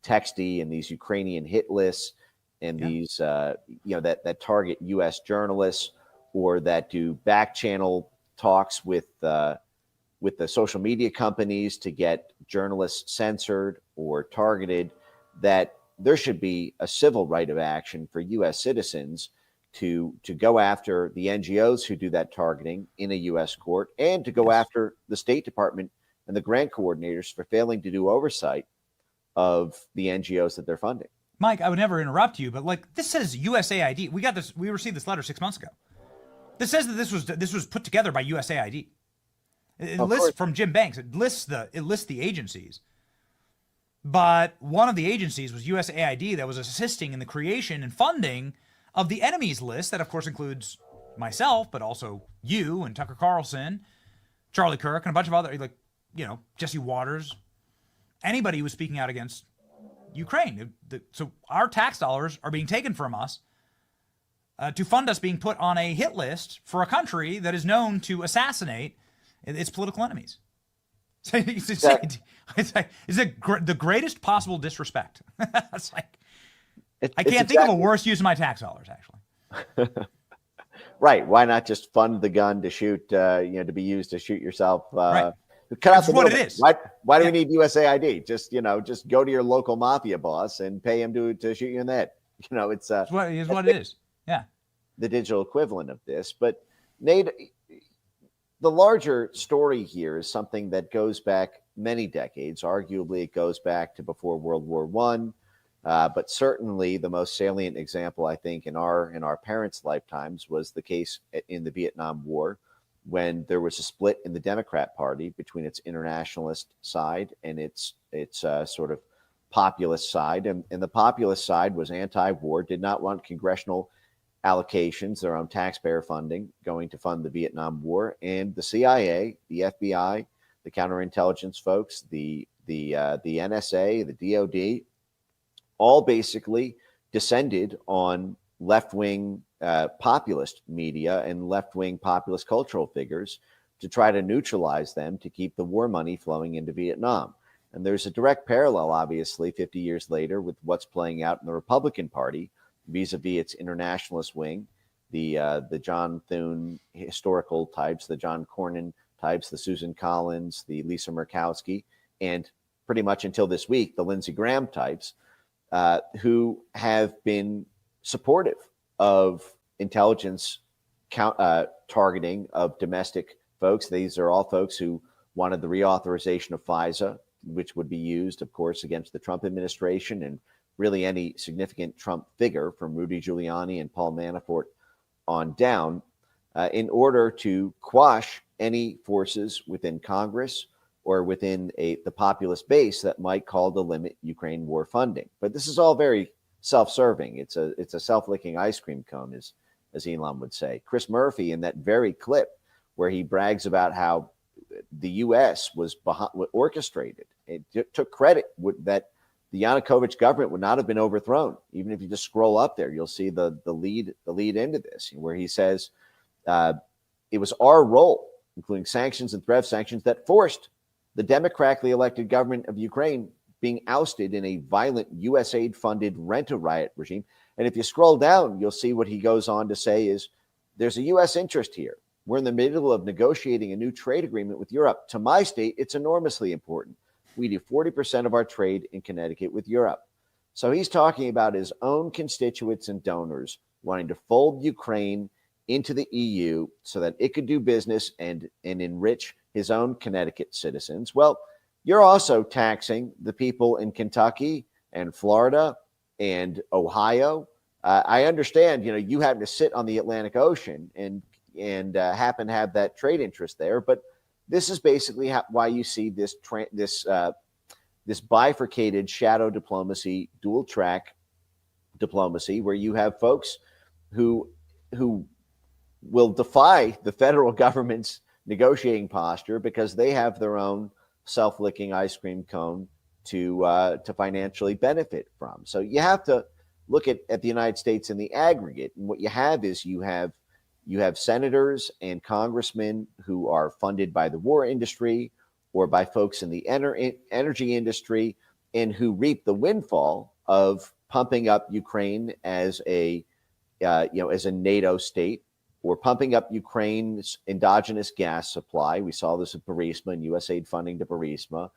Texty and these Ukrainian hit lists and these, that target U.S. journalists or that do back channel talks with the social media companies to get journalists censored or targeted, that there should be a civil right of action for U.S. citizens to go after the NGOs who do that targeting in a U.S. court, and to go after the State Department and the grant coordinators for failing to do oversight of the NGOs that they're funding. Mike, I would never interrupt you, but like this says USAID. We received this letter 6 months ago. This says that this was put together by USAID. It lists from Jim Banks. It lists the agencies. But one of the agencies was USAID that was assisting in the creation and funding of the enemies list that, of course, includes myself, but also you and Tucker Carlson, Charlie Kirk, and a bunch of other, Jesse Waters, anybody who was speaking out against Ukraine. So our tax dollars are being taken from us to fund us being put on a hit list for a country that is known to assassinate its political enemies. It's the greatest possible disrespect. It's like, I can't think of a worse use of my tax dollars, actually. Right. Why not just fund the gun to shoot, to be used to shoot yourself? Right. Cut out That's what it is. Why do we need USAID? Just go to your local mafia boss and pay him to shoot you in the head. It's what it is. Yeah. The digital equivalent of this. But Nate, the larger story here is something that goes back many decades. Arguably, it goes back to before World War I. But certainly the most salient example, I think, in our parents' lifetimes was the case in the Vietnam War, when there was a split in the Democrat Party between its internationalist side and its sort of populist side. And the populist side was anti-war, did not want congressional allocations, their own taxpayer funding, going to fund the Vietnam War. And the CIA, the FBI, the counterintelligence folks, the NSA, the DOD, all basically descended on left-wing populist media and left-wing populist cultural figures to try to neutralize them, to keep the war money flowing into Vietnam. And there's a direct parallel, obviously, 50 years later with what's playing out in the Republican Party vis-a-vis its internationalist wing, the John Thune historical types, the John Cornyn types, the Susan Collins, the Lisa Murkowski, and pretty much until this week, the Lindsey Graham types, who have been supportive of intelligence targeting of domestic folks. These are all folks who wanted the reauthorization of FISA, which would be used, of course, against the Trump administration and really any significant Trump figure from Rudy Giuliani and Paul Manafort on down, in order to quash any forces within Congress or within the populist base that might call to limit Ukraine war funding. But this is all very self-serving. It's a self-licking ice cream cone, as Elon would say. Chris Murphy, in that very clip where he brags about how the U.S. was orchestrated, it took credit that the Yanukovych government would not have been overthrown. Even if you just scroll up there, you'll see the lead into this, where he says it was our role, including sanctions and threat of sanctions, that forced the democratically elected government of Ukraine being ousted in a violent U.S. aid-funded rent-a-riot regime. And if you scroll down, you'll see what he goes on to say is there's a U.S. interest here. We're in the middle of negotiating a new trade agreement with Europe. To my state, it's enormously important. We do 40% of our trade in Connecticut with Europe. So he's talking about his own constituents and donors wanting to fold Ukraine into the EU so that it could do business and enrich his own Connecticut citizens. Well, you're also taxing the people in Kentucky and Florida and Ohio. I understand, you happen to sit on the Atlantic Ocean and happen to have that trade interest there, but this is basically why you see this bifurcated shadow diplomacy, dual track diplomacy, where you have folks who will defy the federal government's negotiating posture because they have their own self-licking ice cream cone to financially benefit from. So you have to look at the United States in the aggregate, and what you have is you have senators and congressmen who are funded by the war industry or by folks in the energy industry, and who reap the windfall of pumping up Ukraine as a NATO state, or pumping up Ukraine's endogenous gas supply. We saw this at Burisma and USAID funding to Burisma,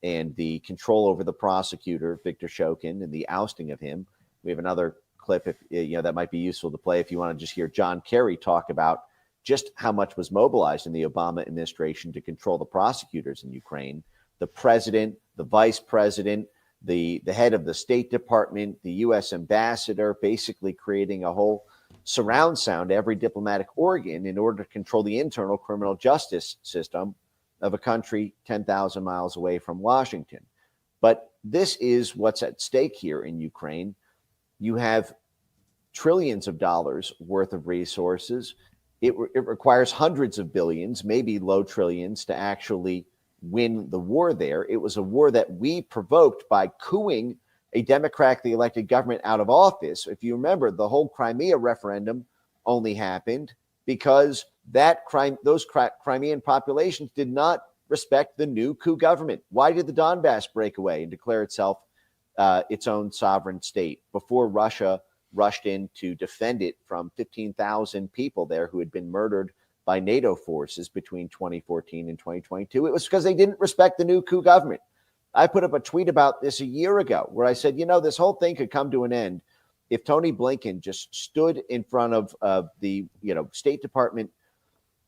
and the control over the prosecutor, Viktor Shokin, and the ousting of him. We have another clip that might be useful to play if you want to just hear John Kerry talk about just how much was mobilized in the Obama administration to control the prosecutors in Ukraine. The president, the vice president, the head of the State Department, the U.S. ambassador, basically creating a whole surround sound to every diplomatic organ in order to control the internal criminal justice system of a country 10,000 miles away from Washington. But this is what's at stake here in Ukraine. You have trillions of dollars worth of resources. It requires hundreds of billions, maybe low trillions, to actually win the war there. It was a war that we provoked by coupping a democratically elected government out of office. If you remember, the whole Crimea referendum only happened because those Crimean populations did not respect the new coup government. Why did the Donbass break away and declare itself its own sovereign state before Russia rushed in to defend it from 15,000 people there who had been murdered by NATO forces between 2014 and 2022? It was because they didn't respect the new coup government. I put up a tweet about this a year ago where I said, this whole thing could come to an end if Tony Blinken just stood in front of the State Department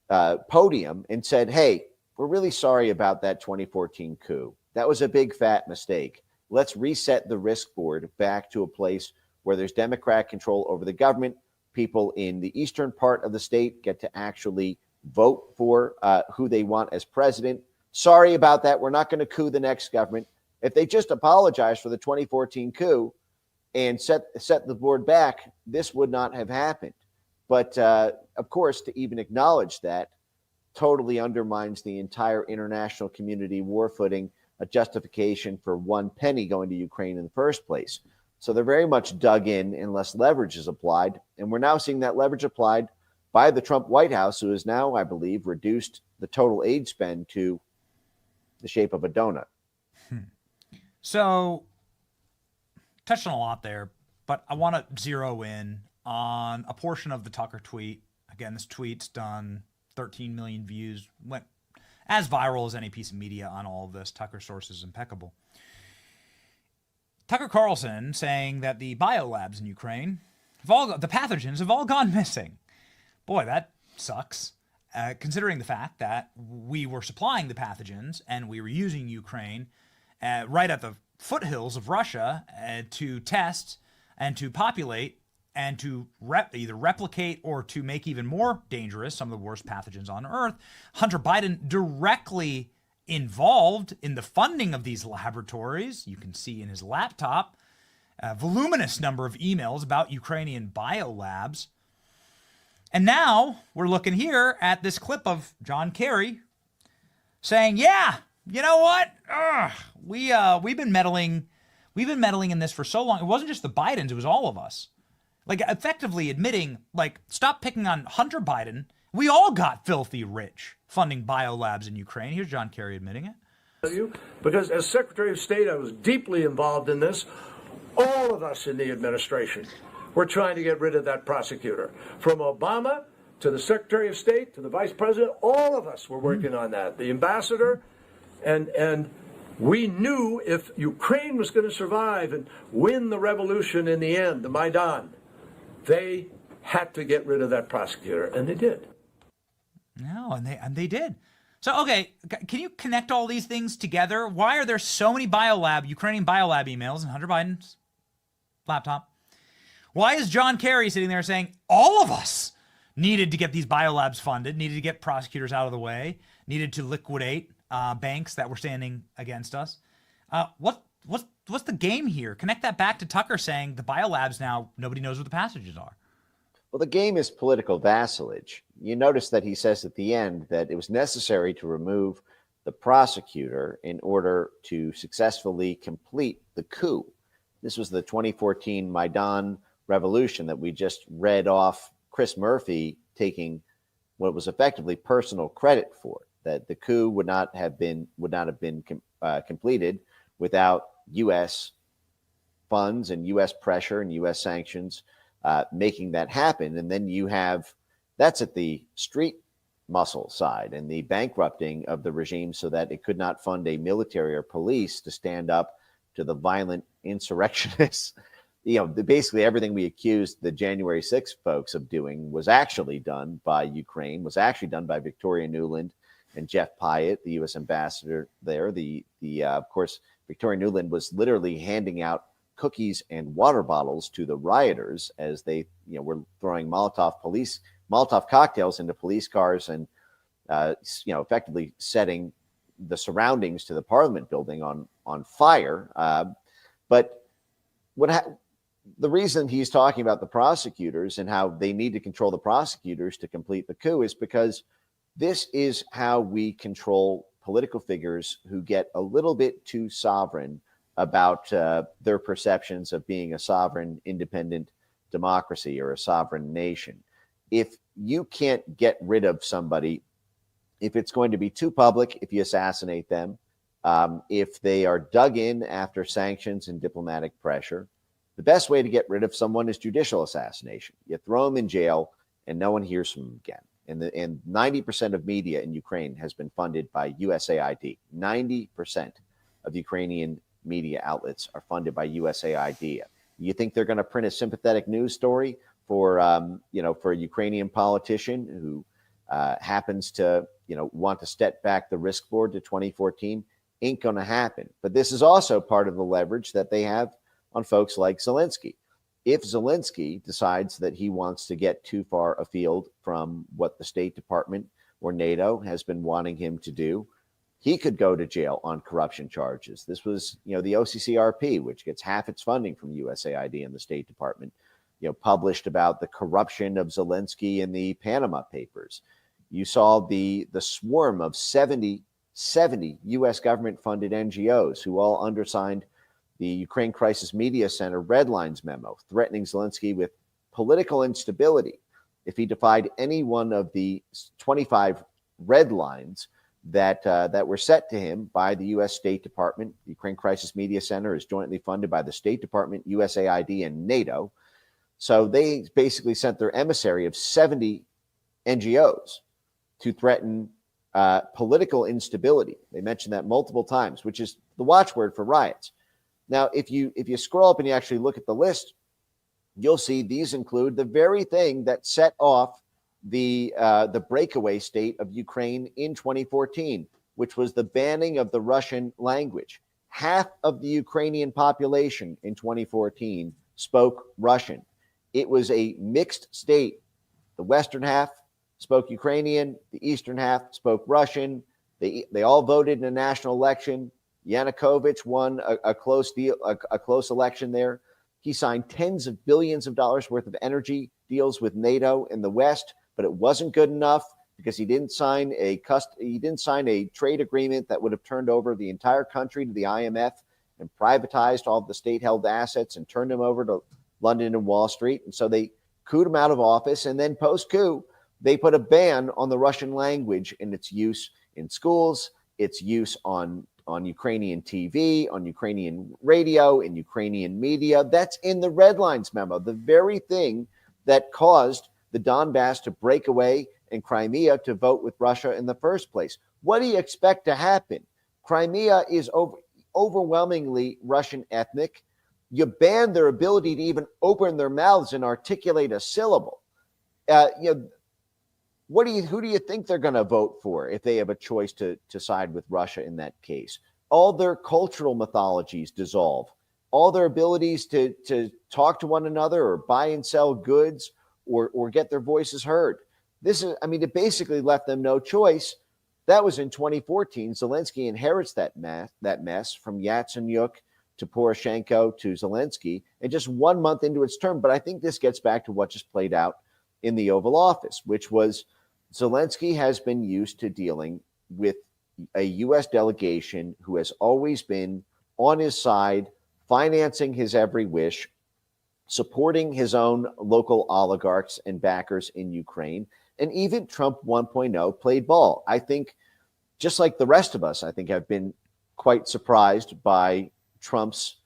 podium and said, hey, we're really sorry about that 2014 coup. That was a big fat mistake. Let's reset the risk board back to a place where there's democratic control over the government. People in the eastern part of the state get to actually vote for who they want as president. Sorry about that. We're not going to coup the next government. If they just apologize for the 2014 coup and set the board back, this would not have happened. But of course, to even acknowledge that totally undermines the entire international community war footing, a justification for one penny going to Ukraine in the first place. So they're very much dug in unless leverage is applied. And we're now seeing that leverage applied by the Trump White House, who has now, I believe, reduced the total aid spend to the shape of a donut. So, touched on a lot there, but I want to zero in on a portion of the Tucker tweet. Again, this tweet's done 13 million views, went as viral as any piece of media on all of this. Tucker source is impeccable. Tucker Carlson saying that the biolabs in Ukraine, the pathogens have all gone missing. Boy, that sucks. Considering the fact that we were supplying the pathogens and we were using Ukraine right at the foothills of Russia to test and to populate and to either replicate or to make even more dangerous some of the worst pathogens on Earth. Hunter Biden directly involved in the funding of these laboratories. You can see in his laptop a voluminous number of emails about Ukrainian biolabs. And now we're looking here at this clip of John Kerry saying, yeah, you know what? We've been meddling in this for so long. It wasn't just the Bidens, it was all of us. Like, effectively admitting, like, stop picking on Hunter Biden. We all got filthy rich funding biolabs in Ukraine. Here's John Kerry admitting it. Because as Secretary of State, I was deeply involved in this. All of us in the administration were trying to get rid of that prosecutor. From Obama to the Secretary of State to the Vice President, all of us were working on that. The ambassador, and we knew if Ukraine was going to survive and win the revolution in the end, the Maidan, they had to get rid of that prosecutor, and they did. No, and they did. So, okay, can you connect all these things together? Why are there so many Ukrainian biolab emails in Hunter Biden's laptop? Why is John Kerry sitting there saying all of us needed to get these biolabs funded, needed to get prosecutors out of the way, needed to liquidate banks that were standing against us? What's the game here? Connect that back to Tucker saying the biolabs now, nobody knows what the passages are. Well, the game is political vassalage. You notice that he says at the end that it was necessary to remove the prosecutor in order to successfully complete the coup. This was the 2014 Maidan revolution that we just read off Chris Murphy taking what was effectively personal credit for, that the coup would not have been completed without U.S. funds and U.S. pressure and U.S. sanctions making that happen. And then you have, that's at the street muscle side and the bankrupting of the regime so that it could not fund a military or police to stand up to the violent insurrectionists. You know, basically everything we accused the January 6th folks of doing was actually done by Ukraine, was actually done by Victoria Nuland and Jeff Pyatt, the U.S. ambassador there. Of course, Victoria Nuland was literally handing out cookies and water bottles to the rioters as they, were throwing Molotov cocktails into police cars and, effectively setting the surroundings to the Parliament building on fire. But the reason he's talking about the prosecutors and how they need to control the prosecutors to complete the coup is because this is how we control political figures who get a little bit too sovereign about their perceptions of being a sovereign, independent democracy or a sovereign nation. If you can't get rid of somebody, if it's going to be too public, if you assassinate them, if they are dug in after sanctions and diplomatic pressure, the best way to get rid of someone is judicial assassination. You throw them in jail and no one hears from them again. And 90% of media in Ukraine has been funded by USAID. 90% of Ukrainian media outlets are funded by USAID. You think they're going to print a sympathetic news story for a Ukrainian politician who happens to want to step back the risk board to 2014? Ain't going to happen. But this is also part of the leverage that they have on folks like Zelensky. If Zelensky decides that he wants to get too far afield from what the State Department or NATO has been wanting him to do, he could go to jail on corruption charges. This was, the OCCRP, which gets half its funding from USAID and the State Department, published about the corruption of Zelensky in the Panama Papers. You saw the swarm of 70 U.S. government-funded NGOs who all undersigned the Ukraine Crisis Media Center Red Lines memo, threatening Zelensky with political instability if he defied any one of the 25 red lines that were set to him by the U.S. State Department. The Ukraine Crisis Media Center is jointly funded by the State Department, USAID, and NATO. So they basically sent their emissary of 70 NGOs to threaten political instability. They mentioned that multiple times, which is the watchword for riots. Now, if you scroll up and you actually look at the list, you'll see these include the very thing that set off the breakaway state of Ukraine in 2014, which was the banning of the Russian language. Half of the Ukrainian population in 2014 spoke Russian. It was a mixed state. The western half spoke Ukrainian, the eastern half spoke Russian. They all voted in a national election. Yanukovych won a close election there. He signed tens of billions of dollars worth of energy deals with NATO in the West, but it wasn't good enough because he didn't sign a trade agreement that would have turned over the entire country to the IMF and privatized all of the state-held assets and turned them over to London and Wall Street. And so they couped him out of office. And then post-coup, they put a ban on the Russian language and its use in schools, its use on Ukrainian TV, on Ukrainian radio, in Ukrainian media. That's in the Red Lines memo, the very thing that caused the Donbass to break away and Crimea to vote with Russia in the first place. What do you expect to happen? Crimea is overwhelmingly Russian ethnic. You ban their ability to even open their mouths and articulate a syllable. Who do you think they're going to vote for if they have a choice to side with Russia in that case? All their cultural mythologies dissolve. All their abilities to talk to one another or buy and sell goods or get their voices heard. It basically left them no choice. That was in 2014. Zelensky inherits that mess from Yatsenyuk to Poroshenko to Zelensky, and just 1 month into its term. But I think this gets back to what just played out in the Oval Office, which was Zelensky has been used to dealing with a U.S. delegation who has always been on his side, financing his every wish, supporting his own local oligarchs and backers in Ukraine. And even Trump 1.0 played ball. I think, just like the rest of us, I think have been quite surprised by Trump's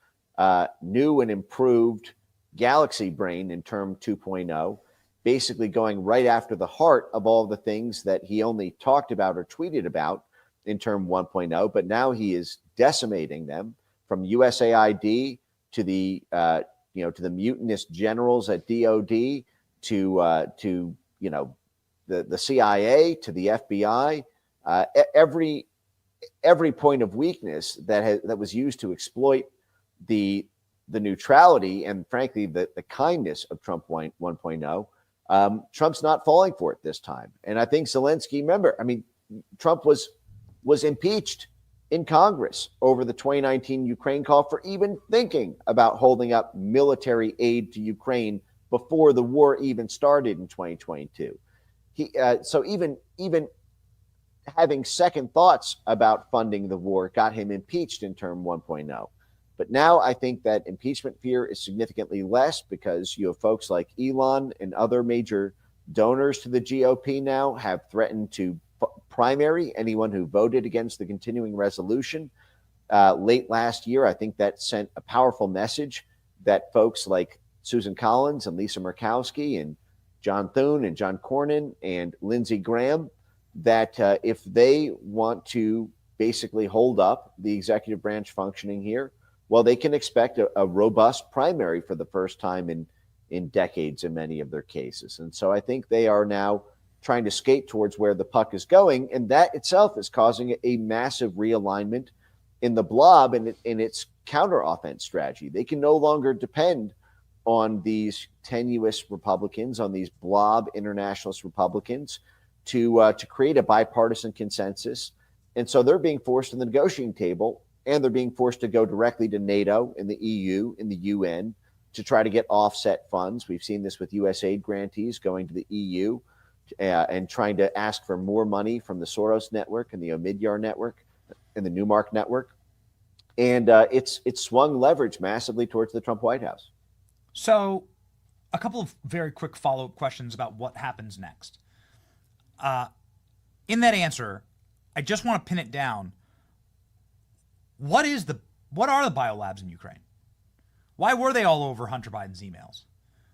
new and improved galaxy brain in term 2.0, basically going right after the heart of all the things that he only talked about or tweeted about in term 1.0, but now he is decimating them, from USAID to the to the mutinous generals at DOD to the CIA to the FBI. Every point of weakness that was used to exploit the neutrality and frankly the kindness of Trump 1.0. Trump's not falling for it this time. And I think Zelensky, Trump was impeached in Congress over the 2019 Ukraine call for even thinking about holding up military aid to Ukraine before the war even started in 2022. So even having second thoughts about funding the war got him impeached in term 1.0. But now I think that impeachment fear is significantly less because you have folks like Elon and other major donors to the GOP now have threatened to primary anyone who voted against the continuing resolution. Late last year, I think that sent a powerful message that folks like Susan Collins and Lisa Murkowski and John Thune and John Cornyn and Lindsey Graham, that if they want to basically hold up the executive branch functioning here, well, they can expect a robust primary for the first time in decades in many of their cases. And so I think they are now trying to skate towards where the puck is going. And that itself is causing a massive realignment in the blob and in its counter-offense strategy. They can no longer depend on these tenuous Republicans, on these blob internationalist Republicans to create a bipartisan consensus. And so they're being forced to the negotiating table, and they're being forced to go directly to NATO and the EU and the UN to try to get offset funds. We've seen this with USAID grantees going to the EU and trying to ask for more money from the Soros network and the Omidyar network and the Newmark network. And it's swung leverage massively towards the Trump White House. So a couple of very quick follow-up questions about what happens next. In that answer, I just want to pin it down. What are the biolabs in Ukraine? Why were they all over Hunter Biden's emails?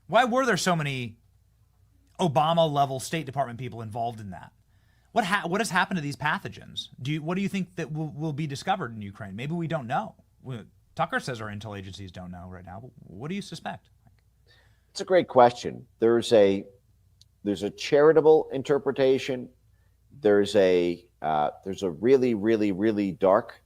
Why were there so many Obama-level State Department people involved in that? What has happened to these pathogens? What do you think that will be discovered in Ukraine? Maybe we don't know. Tucker says our intel agencies don't know right now. But what do you suspect? It's a great question. There's a charitable interpretation. There's a really, really, really dark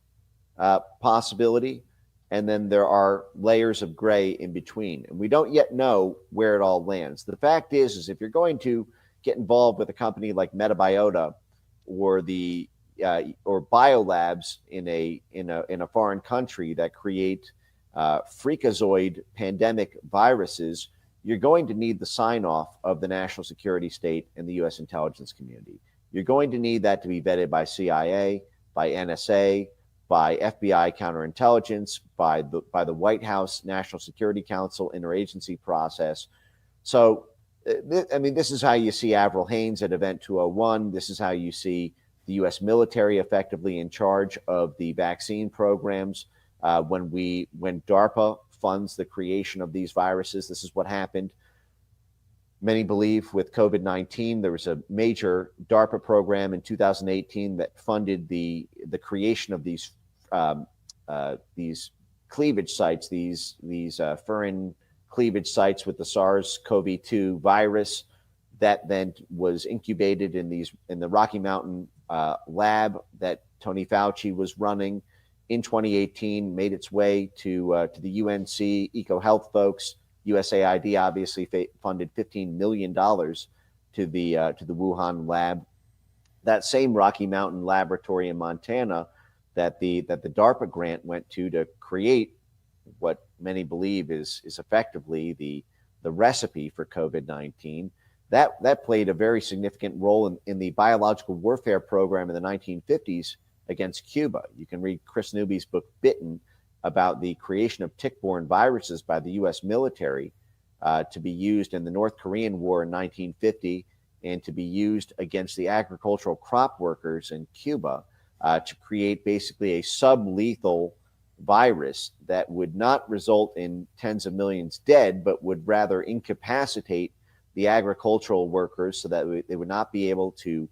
possibility, and then there are layers of gray in between, and we don't yet know where it all lands. The fact is if you're going to get involved with a company like Metabiota or or biolabs in a foreign country that create freakazoid pandemic viruses, you're going to need the sign-off of the national security state and the U.S. intelligence community. You're going to need that to be vetted by CIA, by NSA, by FBI counterintelligence, by the White House National Security Council interagency process. So, I mean, this is how you see Avril Haines at Event 201. This is how you see the U.S. military effectively in charge of the vaccine programs. When DARPA funds the creation of these viruses, this is what happened. Many believe with COVID-19, there was a major DARPA program in 2018 that funded the creation of these cleavage sites, these furin cleavage sites with the SARS-CoV-2 virus that then was incubated in the Rocky Mountain lab that Tony Fauci was running in 2018, made its way to the UNC EcoHealth folks. USAID obviously funded $15 million to the Wuhan lab. That same Rocky Mountain laboratory in Montana that the DARPA grant went to create what many believe is effectively the recipe for COVID-19. That played a very significant role in the biological warfare program in the 1950s against Cuba. You can read Chris Newby's book Bitten about the creation of tick-borne viruses by the U.S. military to be used in the North Korean War in 1950 and to be used against the agricultural crop workers in Cuba to create basically a sublethal virus that would not result in tens of millions dead, but would rather incapacitate the agricultural workers so that they would not be able to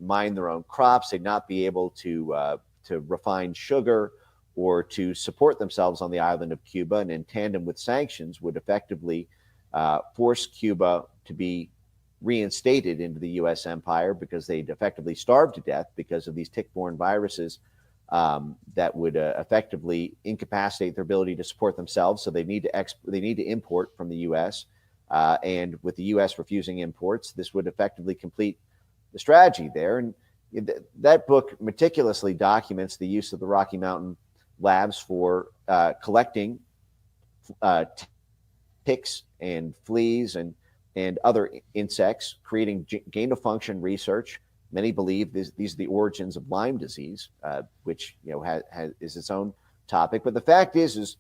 mine their own crops, they'd not be able to refine sugar or to support themselves on the island of Cuba, and in tandem with sanctions would effectively force Cuba to be reinstated into the U.S. empire because they'd effectively starved to death because of these tick-borne viruses that would effectively incapacitate their ability to support themselves. So they need to import from the U.S. And with the U.S. refusing imports, this would effectively complete the strategy there. And that book meticulously documents the use of the Rocky Mountain labs for collecting ticks and fleas and other insects, creating gain-of-function research. Many believe these are the origins of Lyme disease, which is its own topic. But the fact is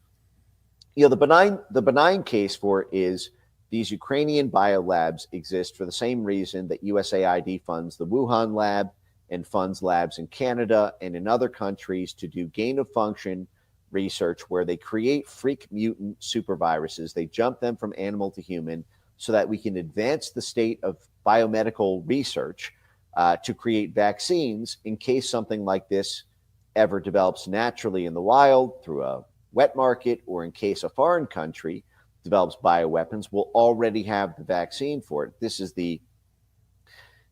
the benign case for it is these Ukrainian biolabs exist for the same reason that USAID funds the Wuhan lab and funds labs in Canada and in other countries to do gain-of-function research where they create freak mutant superviruses. They jump them from animal to human so that we can advance the state of biomedical research to create vaccines in case something like this ever develops naturally in the wild through a wet market, or in case a foreign country develops bioweapons, we'll already have the vaccine for it. This is the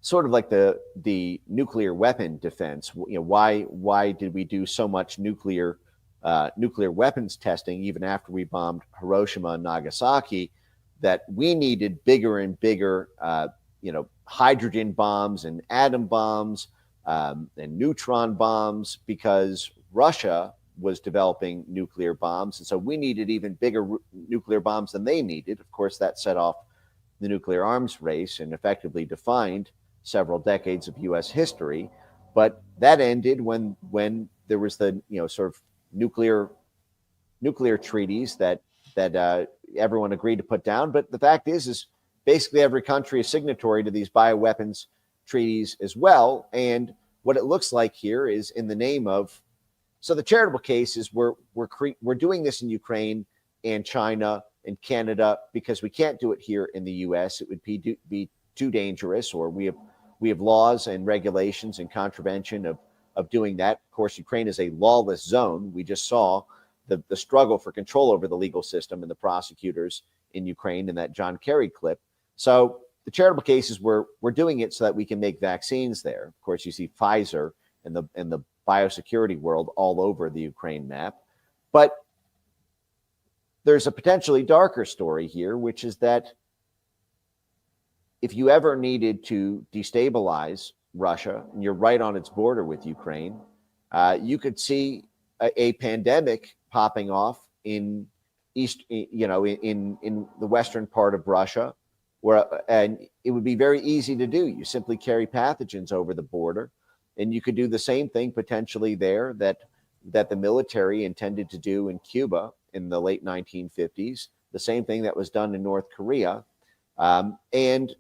sort of like the nuclear weapon defense. Why did we do so much nuclear weapons testing even after we bombed Hiroshima and Nagasaki? That we needed bigger and bigger, hydrogen bombs and atom bombs and neutron bombs because Russia was developing nuclear bombs, and so we needed even bigger nuclear bombs than they needed. Of course, that set off the nuclear arms race and effectively defined several decades of U.S. history. But that ended when there was the sort of nuclear treaties that everyone agreed to put down. But the fact is basically every country is signatory to these bioweapons treaties as well. And what it looks like here is in the name of, so the charitable case is we're doing this in Ukraine and China and Canada because we can't do it here in the U.S. It would be too dangerous, or we have laws and regulations and contravention of doing that. Of course, Ukraine is a lawless zone. We just saw the struggle for control over the legal system and the prosecutors in Ukraine in that John Kerry clip. So the charitable case is we're doing it so that we can make vaccines there. Of course, you see Pfizer and the biosecurity world all over the Ukraine map. But there's a potentially darker story here, which is that if you ever needed to destabilize Russia, and you're right on its border with Ukraine, you could see a pandemic popping off in in the western part of Russia, and it would be very easy to do. You simply carry pathogens over the border, and you could do the same thing potentially there that the military intended to do in Cuba in the late 1950s, the same thing that was done in North Korea. And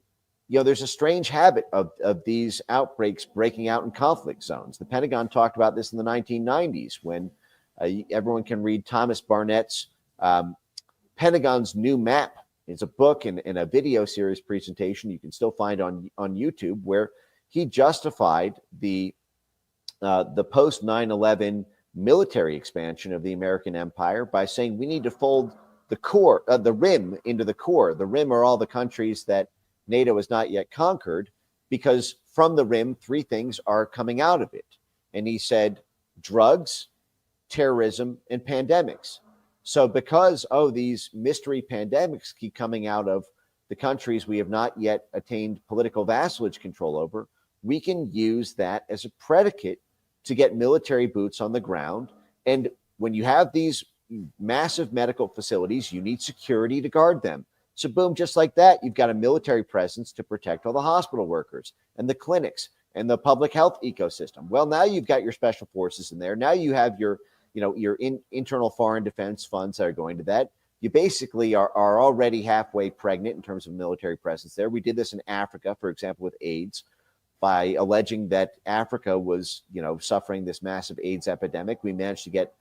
there's a strange habit of these outbreaks breaking out in conflict zones. The Pentagon talked about this in the 1990s when everyone can read Thomas Barnett's Pentagon's New Map. It's a book and a video series presentation you can still find on YouTube, where he justified the post 9/11 military expansion of the American empire by saying we need to fold the core, the rim, into the core. The rim are all the countries that NATO has not yet conquered, because from the rim, three things are coming out of it. And he said drugs, terrorism, and pandemics. So because, these mystery pandemics keep coming out of the countries we have not yet attained political vassalage control over, we can use that as a predicate to get military boots on the ground. And when you have these massive medical facilities, you need security to guard them. So boom, just like that, you've got a military presence to protect all the hospital workers and the clinics and the public health ecosystem. Well, now you've got your special forces in there. Now you have your internal foreign defense funds that are going to that. You basically are already halfway pregnant in terms of military presence there. We did this in Africa, for example, with AIDS, by alleging that Africa was, suffering this massive AIDS epidemic. We managed to get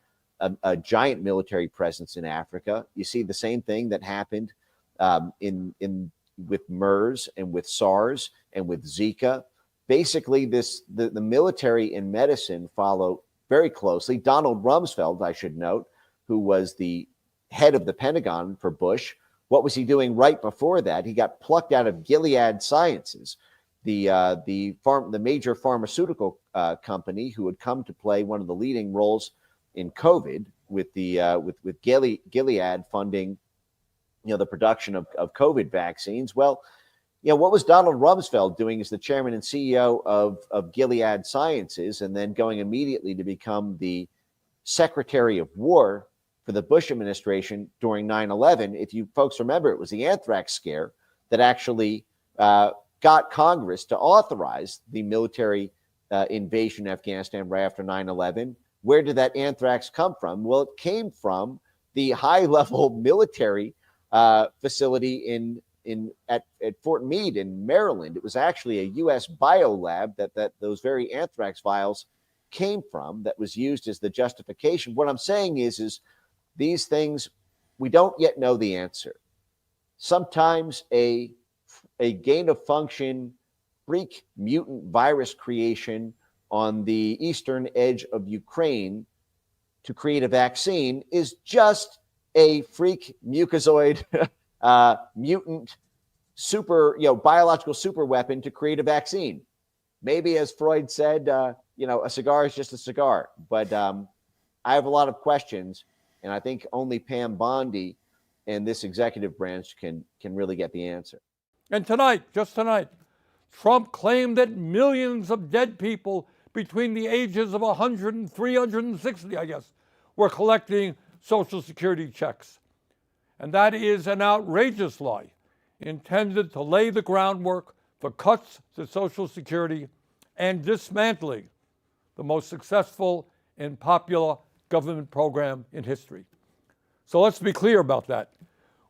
a giant military presence in Africa. You see the same thing that happened with MERS and with SARS and with Zika. Basically, the military and medicine follow very closely. Donald Rumsfeld, I should note, who was the head of the Pentagon for Bush, what was he doing right before that? He got plucked out of Gilead Sciences, the major pharmaceutical company who had come to play one of the leading roles in COVID with Gilead funding, the production of COVID vaccines. Well, what was Donald Rumsfeld doing as the chairman and CEO of Gilead Sciences, and then going immediately to become the Secretary of War for the Bush administration during 9/11? If you folks remember, it was the anthrax scare that actually got Congress to authorize the military invasion of Afghanistan right after 9/11. Where did that anthrax come from? Well, it came from the high-level military facility at Fort Meade in Maryland. It was actually a U.S. biolab that those very anthrax vials came from, that was used as the justification. What I'm saying is these things, we don't yet know the answer. Sometimes a gain-of-function freak mutant virus creation on the eastern edge of Ukraine to create a vaccine is just a freak mucozoid mutant biological super weapon to create a vaccine. Maybe, as Freud said, a cigar is just a cigar. But I have a lot of questions, and I think only Pam Bondi and this executive branch can really get the answer. And just tonight, Trump claimed that millions of dead people between the ages of 100 and 360, I guess, were collecting Social Security checks. And that is an outrageous lie intended to lay the groundwork for cuts to Social Security and dismantling the most successful and popular government program in history. So let's be clear about that.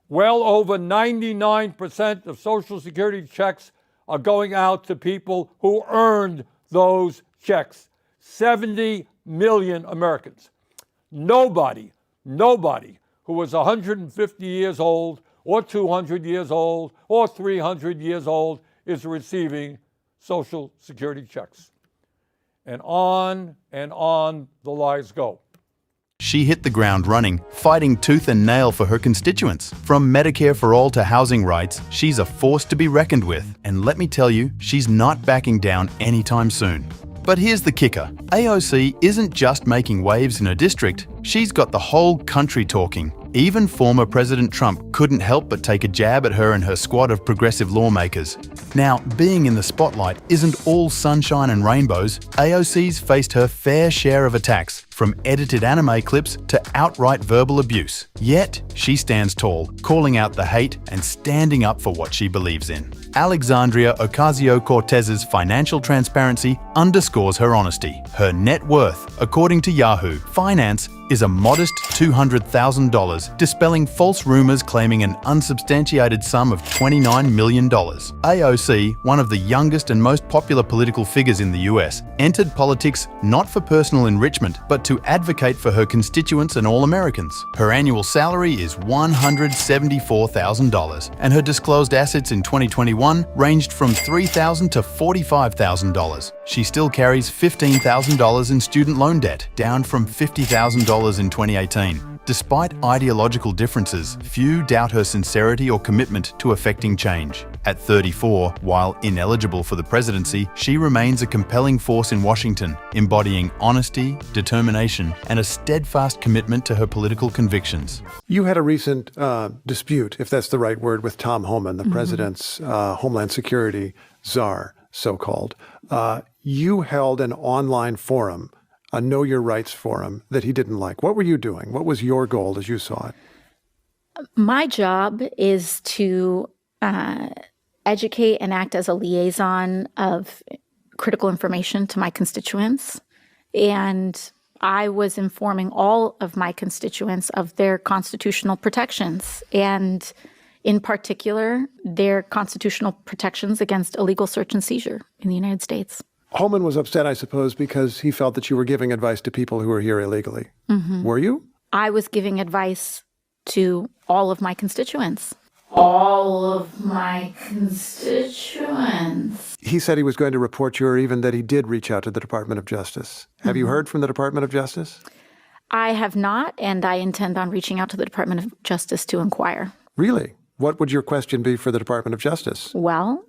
Well over 99% of Social Security checks are going out to people who earned those checks. 70 million Americans. Nobody who was 150 years old or 200 years old or 300 years old is receiving Social Security checks. And on the lies go. She hit the ground running, fighting tooth and nail for her constituents. From Medicare for All to housing rights, she's a force to be reckoned with. And let me tell you, she's not backing down anytime soon. But here's the kicker. AOC isn't just making waves in her district, she's got the whole country talking. Even former President Trump couldn't help but take a jab at her and her squad of progressive lawmakers. Now, being in the spotlight isn't all sunshine and rainbows. AOC's faced her fair share of attacks from edited anime clips to outright verbal abuse. Yet, she stands tall, calling out the hate and standing up for what she believes in. Alexandria Ocasio-Cortez's financial transparency underscores her honesty. Her net worth, according to Yahoo Finance, is a modest $200,000, dispelling false rumors claiming an unsubstantiated sum of $29 million. AOC, one of the youngest and most popular political figures in the US, entered politics not for personal enrichment, but to advocate for her constituents and all Americans. Her annual salary is $174,000, and her disclosed assets in 2021 ranged from $3,000 to $45,000. She still carries $15,000 in student loan debt, down from $50,000 in 2018. Despite ideological differences, few doubt her sincerity or commitment to effecting change. At 34, while ineligible for the presidency, she remains a compelling force in Washington, embodying honesty, determination, and a steadfast commitment to her political convictions. You had a recent dispute, if that's the right word, with Tom Homan, the president's Homeland Security czar, so-called. You held an online forum, a Know Your Rights forum, that he didn't like. What were you doing? What was your goal as you saw it? My job is to educate and act as a liaison of critical information to my constituents. And I was informing all of my constituents of their constitutional protections, and in particular, their constitutional protections against illegal search and seizure in the United States. Homan was upset, I suppose, because he felt that you were giving advice to people who were here illegally. Were you? I was giving advice to all of my constituents. All of my constituents. He said he was going to report you, or even that he did reach out to the Department of Justice. Have you heard from the Department of Justice? I have not, and I intend on reaching out to the Department of Justice to inquire. Really? What would your question be for the Department of Justice? Well,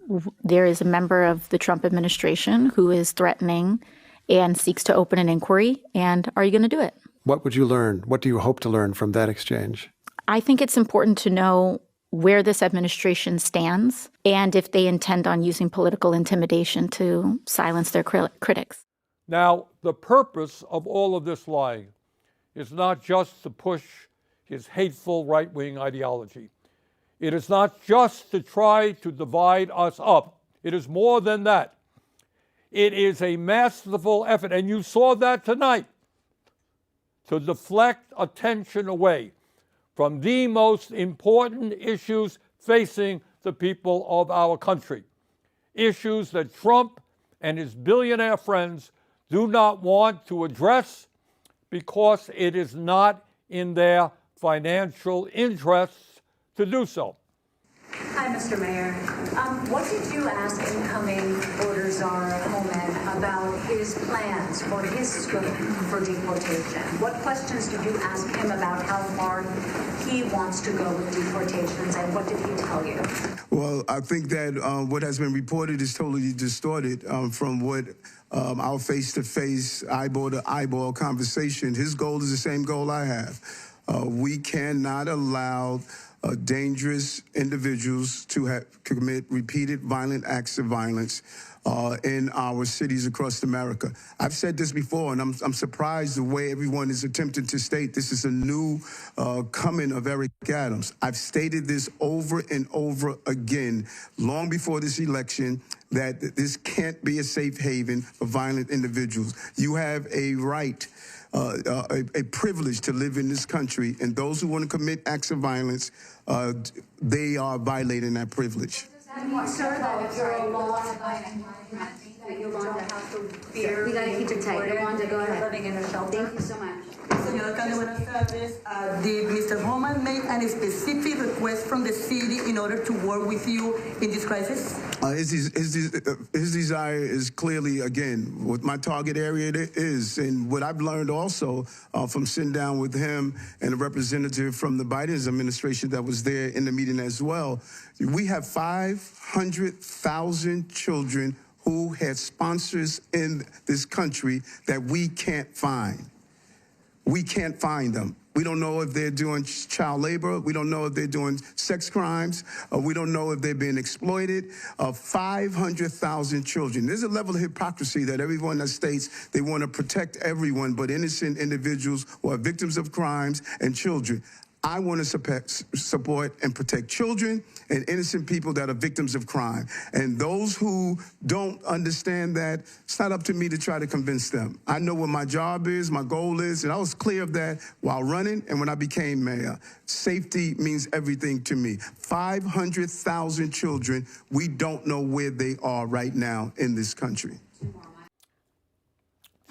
there is a member of the Trump administration who is threatening and seeks to open an inquiry. And are you going to do it? What would you learn? What do you hope to learn from that exchange? I think it's important to know where this administration stands and if they intend on using political intimidation to silence their critics. Now, the purpose of all of this lying is not just to push his hateful right-wing ideology. It is not just to try to divide us up. It is more than that. It is a masterful effort, and you saw that tonight, to deflect attention away from the most important issues facing the people of our country, issues that Trump and his billionaire friends do not want to address because it is not in their financial interests to do so. Hi, Mr. Mayor. What did you ask incoming border czar Homan about his plans or his scope for deportation? What questions did you ask him about how far he wants to go with deportations, and what did he tell you? Well, I think that what has been reported is totally distorted from what our face-to-face, eyeball-to-eyeball conversation. His goal is the same goal I have. We cannot allow dangerous individuals to commit repeated violent acts of violence in our cities across America. I've said this before, and I'm surprised the way everyone is attempting to state this is a new coming of Eric Adams. I've stated this over and over again, long before this election, that this can't be a safe haven for violent individuals. You have a right, a privilege to live in this country, and those who want to commit acts of violence, they are violating that privilege. Sir, that you're a law abiding that you don't have to fear. We got to keep it tight. Yolanda, go ahead. Living in a shelter. Thank you so much. Señor Alcalde, buenas tardes. Did Mr. Homan make any specific request from the city in order to work with you in this crisis? His desire is clearly, again, what my target area is. And what I've learned also from sitting down with him and a representative from the Biden administration that was there in the meeting as well, we have 500,000 children who had sponsors in this country that we can't find. We can't find them. We don't know if they're doing child labor. We don't know if they're doing sex crimes. We don't know if they're being exploited. 500,000 children. There's a level of hypocrisy that everyone that states they want to protect everyone but innocent individuals who are victims of crimes and children. I want to support and protect children and innocent people that are victims of crime. And those who don't understand that, it's not up to me to try to convince them. I know what my job is, my goal is, and I was clear of that while running and when I became mayor. Safety means everything to me. 500,000 children, we don't know where they are right now in this country.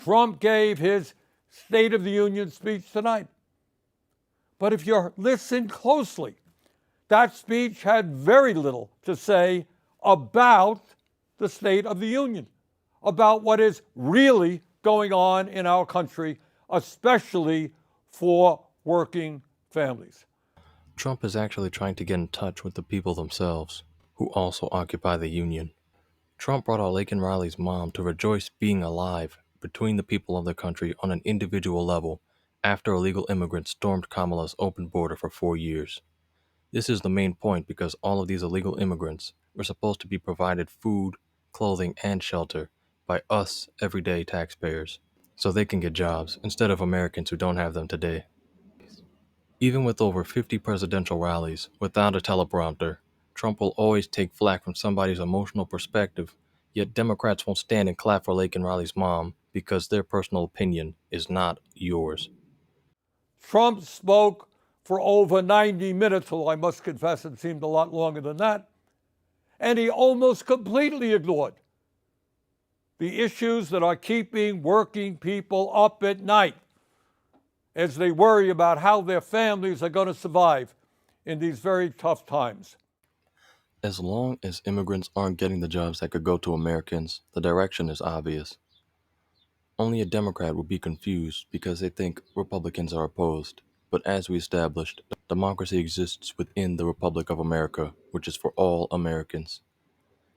Trump gave his State of the Union speech tonight. But if you listen closely, that speech had very little to say about the State of the Union, about what is really going on in our country, especially for working families. Trump is actually trying to get in touch with the people themselves, who also occupy the Union. Trump brought out Laken Riley's mom to rejoice being alive between the people of the country on an individual level after illegal immigrants stormed Kamala's open border for 4 years. This is the main point because all of these illegal immigrants were supposed to be provided food, clothing, and shelter by us everyday taxpayers, so they can get jobs instead of Americans who don't have them today. Even with over 50 presidential rallies without a teleprompter, Trump will always take flack from somebody's emotional perspective, yet Democrats won't stand and clap for Laken Riley's mom because their personal opinion is not yours. Trump spoke for over 90 minutes, although I must confess it seemed a lot longer than that, and he almost completely ignored the issues that are keeping working people up at night as they worry about how their families are going to survive in these very tough times. As long as immigrants aren't getting the jobs that could go to Americans, the direction is obvious. Only a Democrat would be confused because they think Republicans are opposed. But as we established, democracy exists within the Republic of America, which is for all Americans.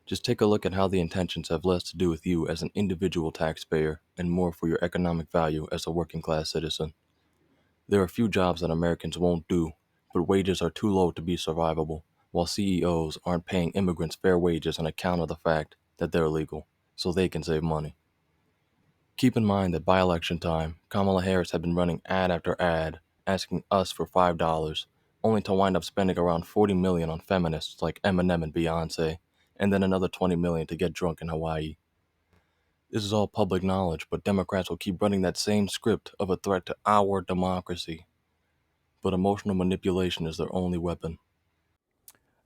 Just take a look at how the intentions have less to do with you as an individual taxpayer and more for your economic value as a working class citizen. There are few jobs that Americans won't do, but wages are too low to be survivable, while CEOs aren't paying immigrants fair wages on account of the fact that they're illegal, so they can save money. Keep in mind that by election time, Kamala Harris had been running ad after ad, asking us for $5, only to wind up spending around $40 million on feminists like Eminem and Beyonce, and then another $20 million to get drunk in Hawaii. This is all public knowledge, but Democrats will keep running that same script of a threat to our democracy. But emotional manipulation is their only weapon.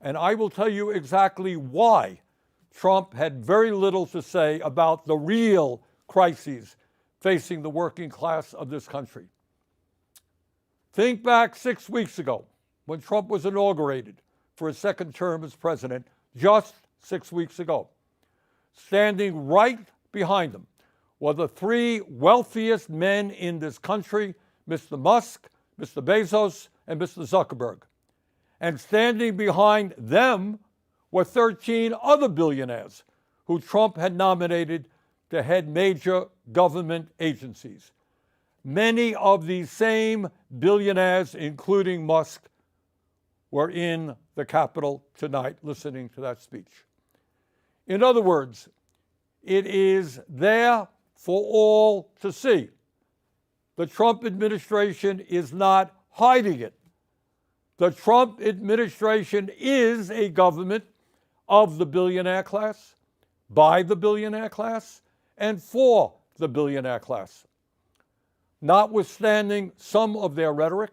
And I will tell you exactly why Trump had very little to say about the real crises facing the working class of this country. Think back 6 weeks ago when Trump was inaugurated for his second term as president, just 6 weeks ago. Standing right behind him were the three wealthiest men in this country, Mr. Musk, Mr. Bezos, and Mr. Zuckerberg. And standing behind them were 13 other billionaires who Trump had nominated to head major government agencies. Many of these same billionaires, including Musk, were in the Capitol tonight listening to that speech. In other words, it is there for all to see. The Trump administration is not hiding it. The Trump administration is a government of the billionaire class, by the billionaire class, and for the billionaire class. Notwithstanding some of their rhetoric,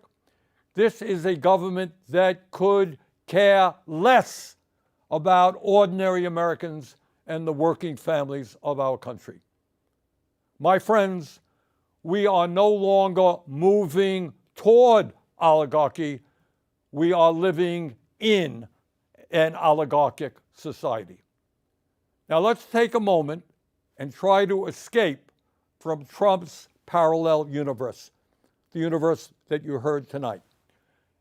this is a government that could care less about ordinary Americans and the working families of our country. My friends, we are no longer moving toward oligarchy. We are living in an oligarchic society. Now let's take a moment and try to escape from Trump's parallel universe, the universe that you heard tonight.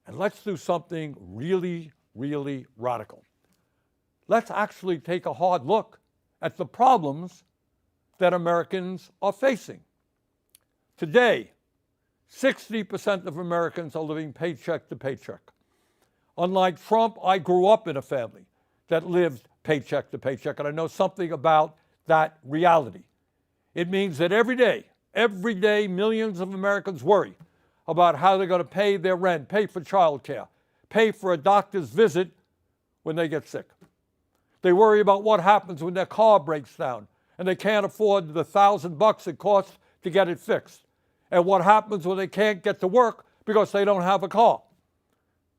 And let's do something really, really radical. Let's actually take a hard look at the problems that Americans are facing. Today, 60% of Americans are living paycheck to paycheck. Unlike Trump, I grew up in a family that lived paycheck to paycheck, and I know something about that reality. It means that every day, millions of Americans worry about how they're going to pay their rent, pay for childcare, pay for a doctor's visit when they get sick. They worry about what happens when their car breaks down and they can't afford the $1,000 it costs to get it fixed, and what happens when they can't get to work because they don't have a car.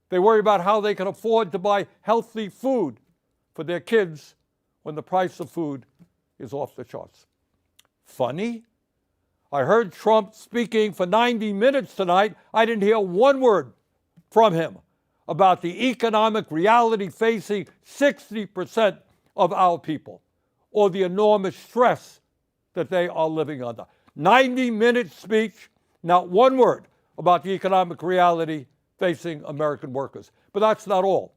They worry about how they can afford to buy healthy food for their kids when the price of food is off the charts. Funny? I heard Trump speaking for 90 minutes tonight. I didn't hear one word from him about the economic reality facing 60% of our people, or the enormous stress that they are living under. 90-minute speech, not one word about the economic reality facing American workers. But that's not all.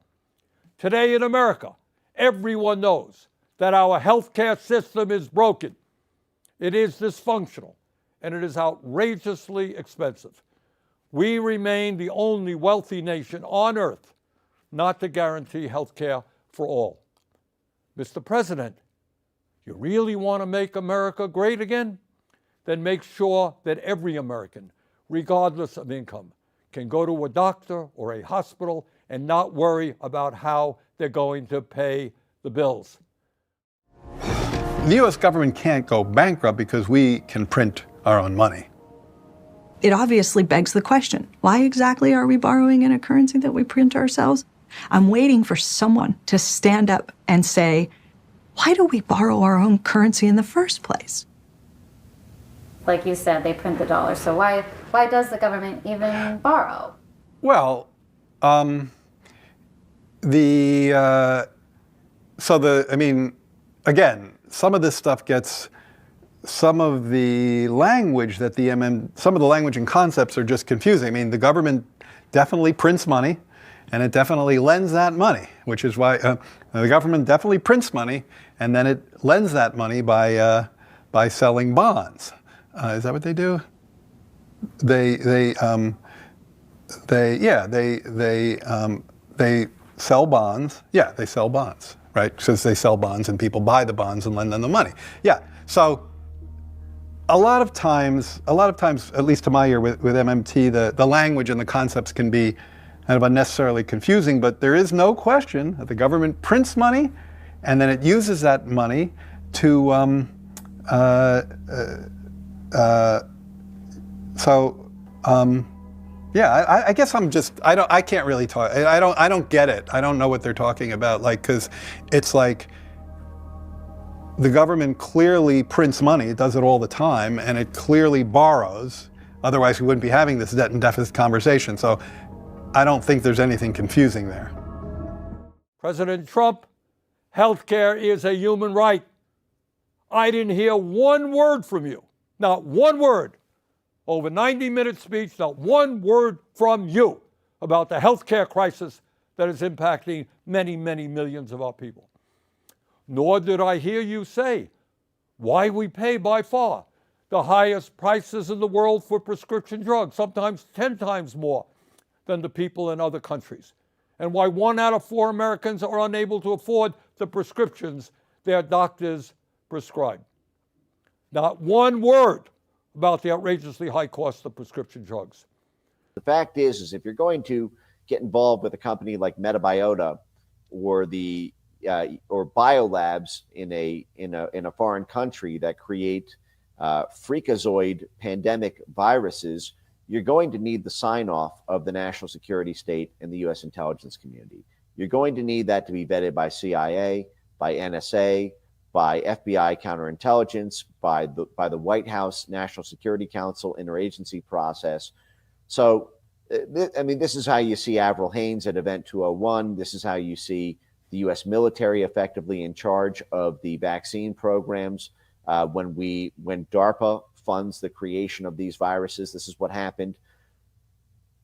Today in America, everyone knows that our healthcare system is broken. It is dysfunctional, and it is outrageously expensive. We remain the only wealthy nation on earth not to guarantee health care for all. Mr. President, you really want to make America great again? Then make sure that every American, regardless of income, can go to a doctor or a hospital and not worry about how they're going to pay the bills. The U.S. government can't go bankrupt because we can print our own money. It obviously begs the question, why exactly are we borrowing in a currency that we print ourselves? I'm waiting for someone to stand up and say, why do we borrow our own currency in the first place? Like you said, they print the dollar, so why does the government even borrow? Well, again, some of this stuff gets, some of the language that some of the language and concepts are just confusing. I mean, the government definitely prints money, and it definitely lends that money, which is why the government definitely prints money, and then it lends that money by selling bonds. Is that what they do? They sell bonds. Yeah, they sell bonds, right? Because they sell bonds and people buy the bonds and lend them the money. Yeah. So a lot of times, at least to my ear with MMT, the language and the concepts can be kind of unnecessarily confusing, but there is no question that the government prints money and then it uses that money to I guess I can't really talk. I don't get it. I don't know what they're talking about. Like, because it's like the government clearly prints money. It does it all the time, and it clearly borrows. Otherwise, we wouldn't be having this debt and deficit conversation. So I don't think there's anything confusing there. President Trump, healthcare is a human right. I didn't hear one word from you, not one word. Over 90-minute speech, not one word from you about the healthcare crisis that is impacting many, many millions of our people. Nor did I hear you say why we pay by far the highest prices in the world for prescription drugs, sometimes 10 times more than the people in other countries, and why 1 out of 4 Americans are unable to afford the prescriptions their doctors prescribe. Not one word about the outrageously high cost of prescription drugs. The fact is if you're going to get involved with a company like Metabiota or or biolabs in a foreign country that create freakazoid pandemic viruses, you're going to need the sign-off of the national security state and the U.S. intelligence community. You're going to need that to be vetted by CIA, by NSA, by FBI counterintelligence, by the White House National Security Council interagency process. So, this is how you see Avril Haines at Event 201. This is how you see the U.S. military effectively in charge of the vaccine programs. When DARPA funds the creation of these viruses, this is what happened.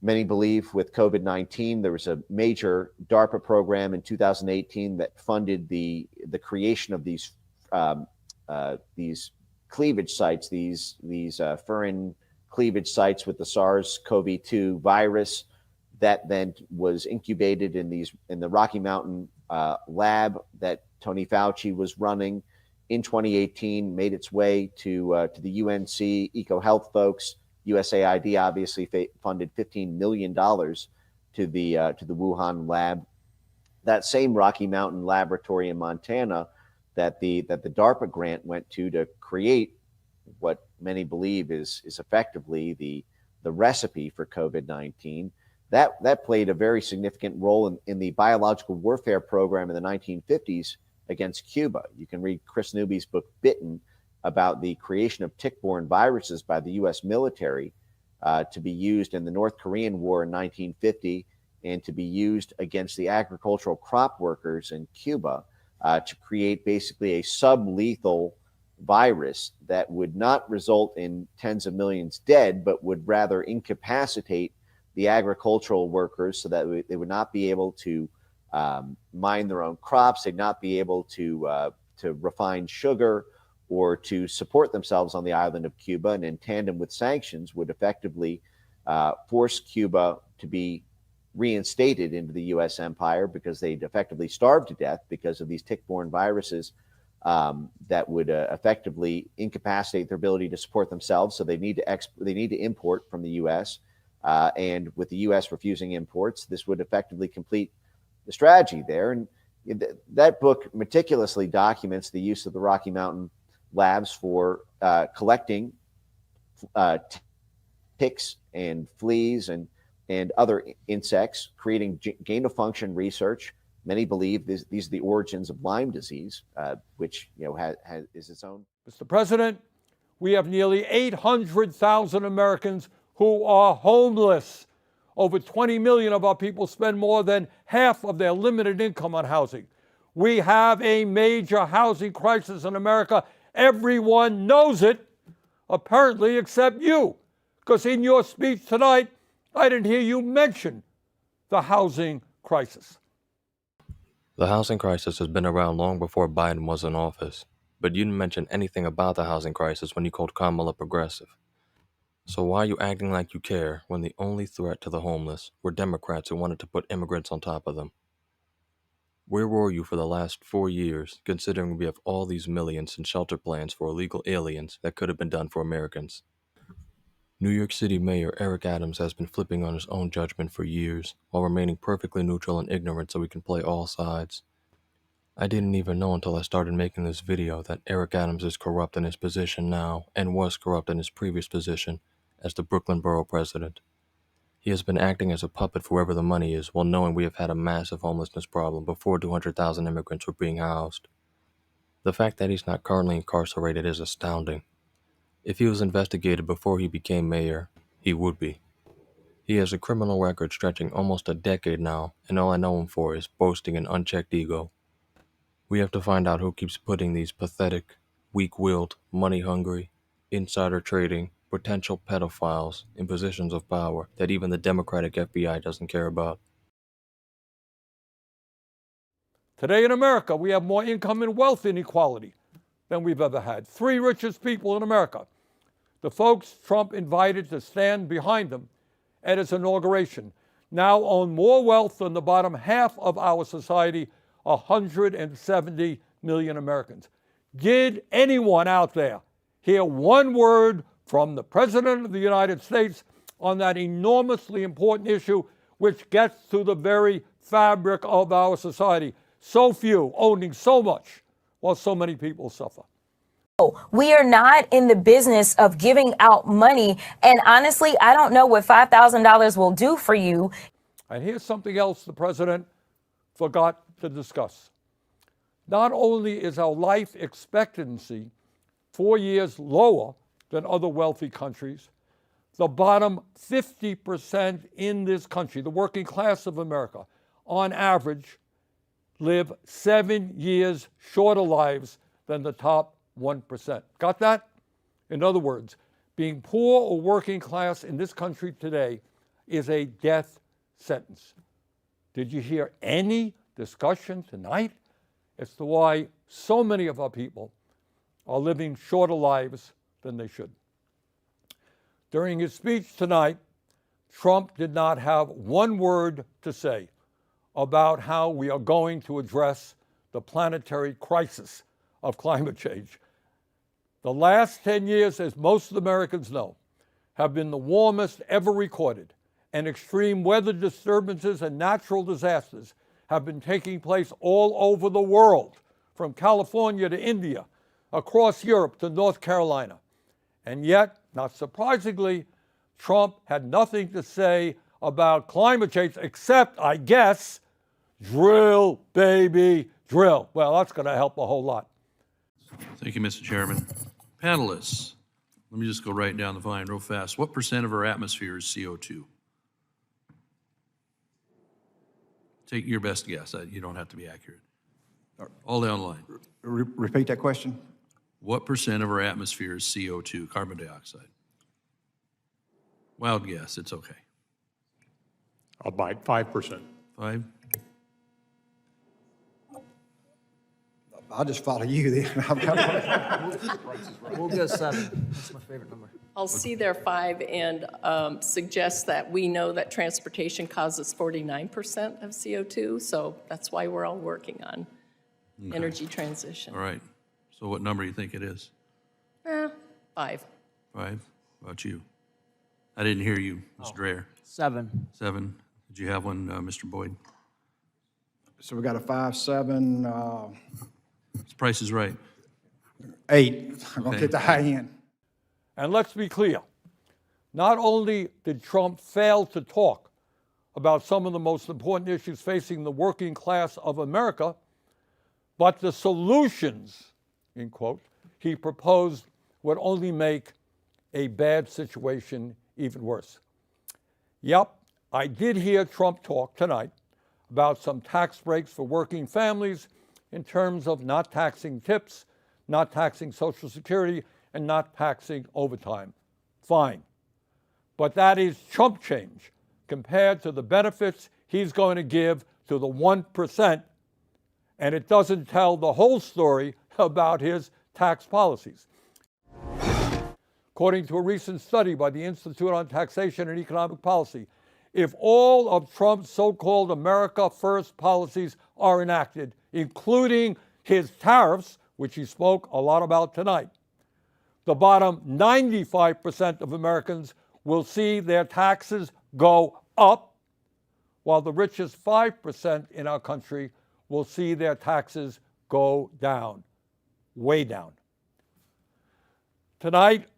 Many believe with COVID-19, there was a major DARPA program in 2018 that funded the creation of these cleavage sites, these furin cleavage sites with the SARS-CoV-2 virus that then was incubated in the Rocky Mountain lab that Tony Fauci was running in 2018, made its way to the UNC EcoHealth folks. USAID obviously funded $15 million to the Wuhan lab. That same Rocky Mountain laboratory in Montana that the DARPA grant went to create what many believe is effectively the recipe for COVID-19. That played a very significant role in the biological warfare program in the 1950s against Cuba. You can read Chris Newby's book, Bitten, about the creation of tick-borne viruses by the U.S. military to be used in the North Korean War in 1950 and to be used against the agricultural crop workers in Cuba to create basically a sub-lethal virus that would not result in tens of millions dead, but would rather incapacitate the agricultural workers so that they would not be able to mine their own crops, they'd not be able to refine sugar or to support themselves on the island of Cuba, and in tandem with sanctions would effectively force Cuba to be reinstated into the U.S. empire because they'd effectively starved to death because of these tick-borne viruses that would effectively incapacitate their ability to support themselves. So they need to import from the U.S. And with the U.S. refusing imports, this would effectively complete the strategy there. And that book meticulously documents the use of the Rocky Mountain labs for collecting ticks and fleas and other insects, creating gain-of-function research. Many believe these are the origins of Lyme disease, which is its own. Mr. President, we have nearly 800,000 Americans who are homeless. Over 20 million of our people spend more than half of their limited income on housing. We have a major housing crisis in America. Everyone knows it, apparently, except you, because in your speech tonight, I didn't hear you mention the housing crisis. The housing crisis has been around long before Biden was in office, but you didn't mention anything about the housing crisis when you called Kamala progressive. So why are you acting like you care when the only threat to the homeless were Democrats who wanted to put immigrants on top of them? Where were you for the last 4 years, considering we have all these millions in shelter plans for illegal aliens that could have been done for Americans? New York City Mayor Eric Adams has been flipping on his own judgment for years, while remaining perfectly neutral and ignorant so he can play all sides. I didn't even know until I started making this video that Eric Adams is corrupt in his position now, and was corrupt in his previous position as the Brooklyn Borough President. He has been acting as a puppet for wherever the money is, while knowing we have had a massive homelessness problem before 200,000 immigrants were being housed. The fact that he's not currently incarcerated is astounding. If he was investigated before he became mayor, he would be. He has a criminal record stretching almost a decade now, and all I know him for is boasting an unchecked ego. We have to find out who keeps putting these pathetic, weak-willed, money-hungry, insider trading, potential pedophiles in positions of power that even the Democratic FBI doesn't care about. Today in America, we have more income and wealth inequality than we've ever had. 3 richest people in America, the folks Trump invited to stand behind him at his inauguration, now own more wealth than the bottom half of our society, 170 million Americans. Did anyone out there hear one word from the President of the United States on that enormously important issue which gets to the very fabric of our society? So few owning so much while so many people suffer. We are not in the business of giving out money. And honestly, I don't know what $5,000 will do for you. And here's something else the president forgot to discuss. Not only is our life expectancy 4 years lower than other wealthy countries, the bottom 50% in this country, the working class of America, on average, live 7 years shorter lives than the top 1%. Got that? In other words, being poor or working class in this country today is a death sentence. Did you hear any discussion tonight as to why so many of our people are living shorter lives than they should? During his speech tonight, Trump did not have one word to say about how we are going to address the planetary crisis of climate change. The last 10 years, as most Americans know, have been the warmest ever recorded, and extreme weather disturbances and natural disasters have been taking place all over the world, from California to India, across Europe to North Carolina. And yet, not surprisingly, Trump had nothing to say about climate change except, I guess, drill, baby, drill. Well, that's going to help a whole lot. Thank you, Mr. Chairman. Panelists, let me just go right down the line real fast. What % of our atmosphere is CO2? Take your best guess. You don't have to be accurate. All down the line. Repeat that question. What % of our atmosphere is CO2, carbon dioxide? Wild guess, it's okay. I'll bite 5%. 5? I'll just follow you then. We'll go 7. That's my favorite number. I'll see their 5 and suggest that we know that transportation causes 49% of CO2, so that's why we're all working on energy transition. All right. So what number do you think it is? 5. 5? How about you? I didn't hear you, Mr. Dreher. 7. 7. Did you have one, Mr. Boyd? So we got a 5, 7, Price is Right. 8. I'm going to Okay. get the high end. And let's be clear, not only did Trump fail to talk about some of the most important issues facing the working class of America, but the solutions, in quote, he proposed would only make a bad situation even worse. Yep, I did hear Trump talk tonight about some tax breaks for working families in terms of not taxing tips, not taxing Social Security, and not taxing overtime. Fine. But that is chump change compared to the benefits he's going to give to the 1%, and it doesn't tell the whole story about his tax policies. According to a recent study by the Institute on Taxation and Economic Policy, if all of Trump's so-called America First policies are enacted, including his tariffs, which he spoke a lot about tonight, the bottom 95% of Americans will see their taxes go up, while the richest 5% in our country will see their taxes go down, way down. Tonight,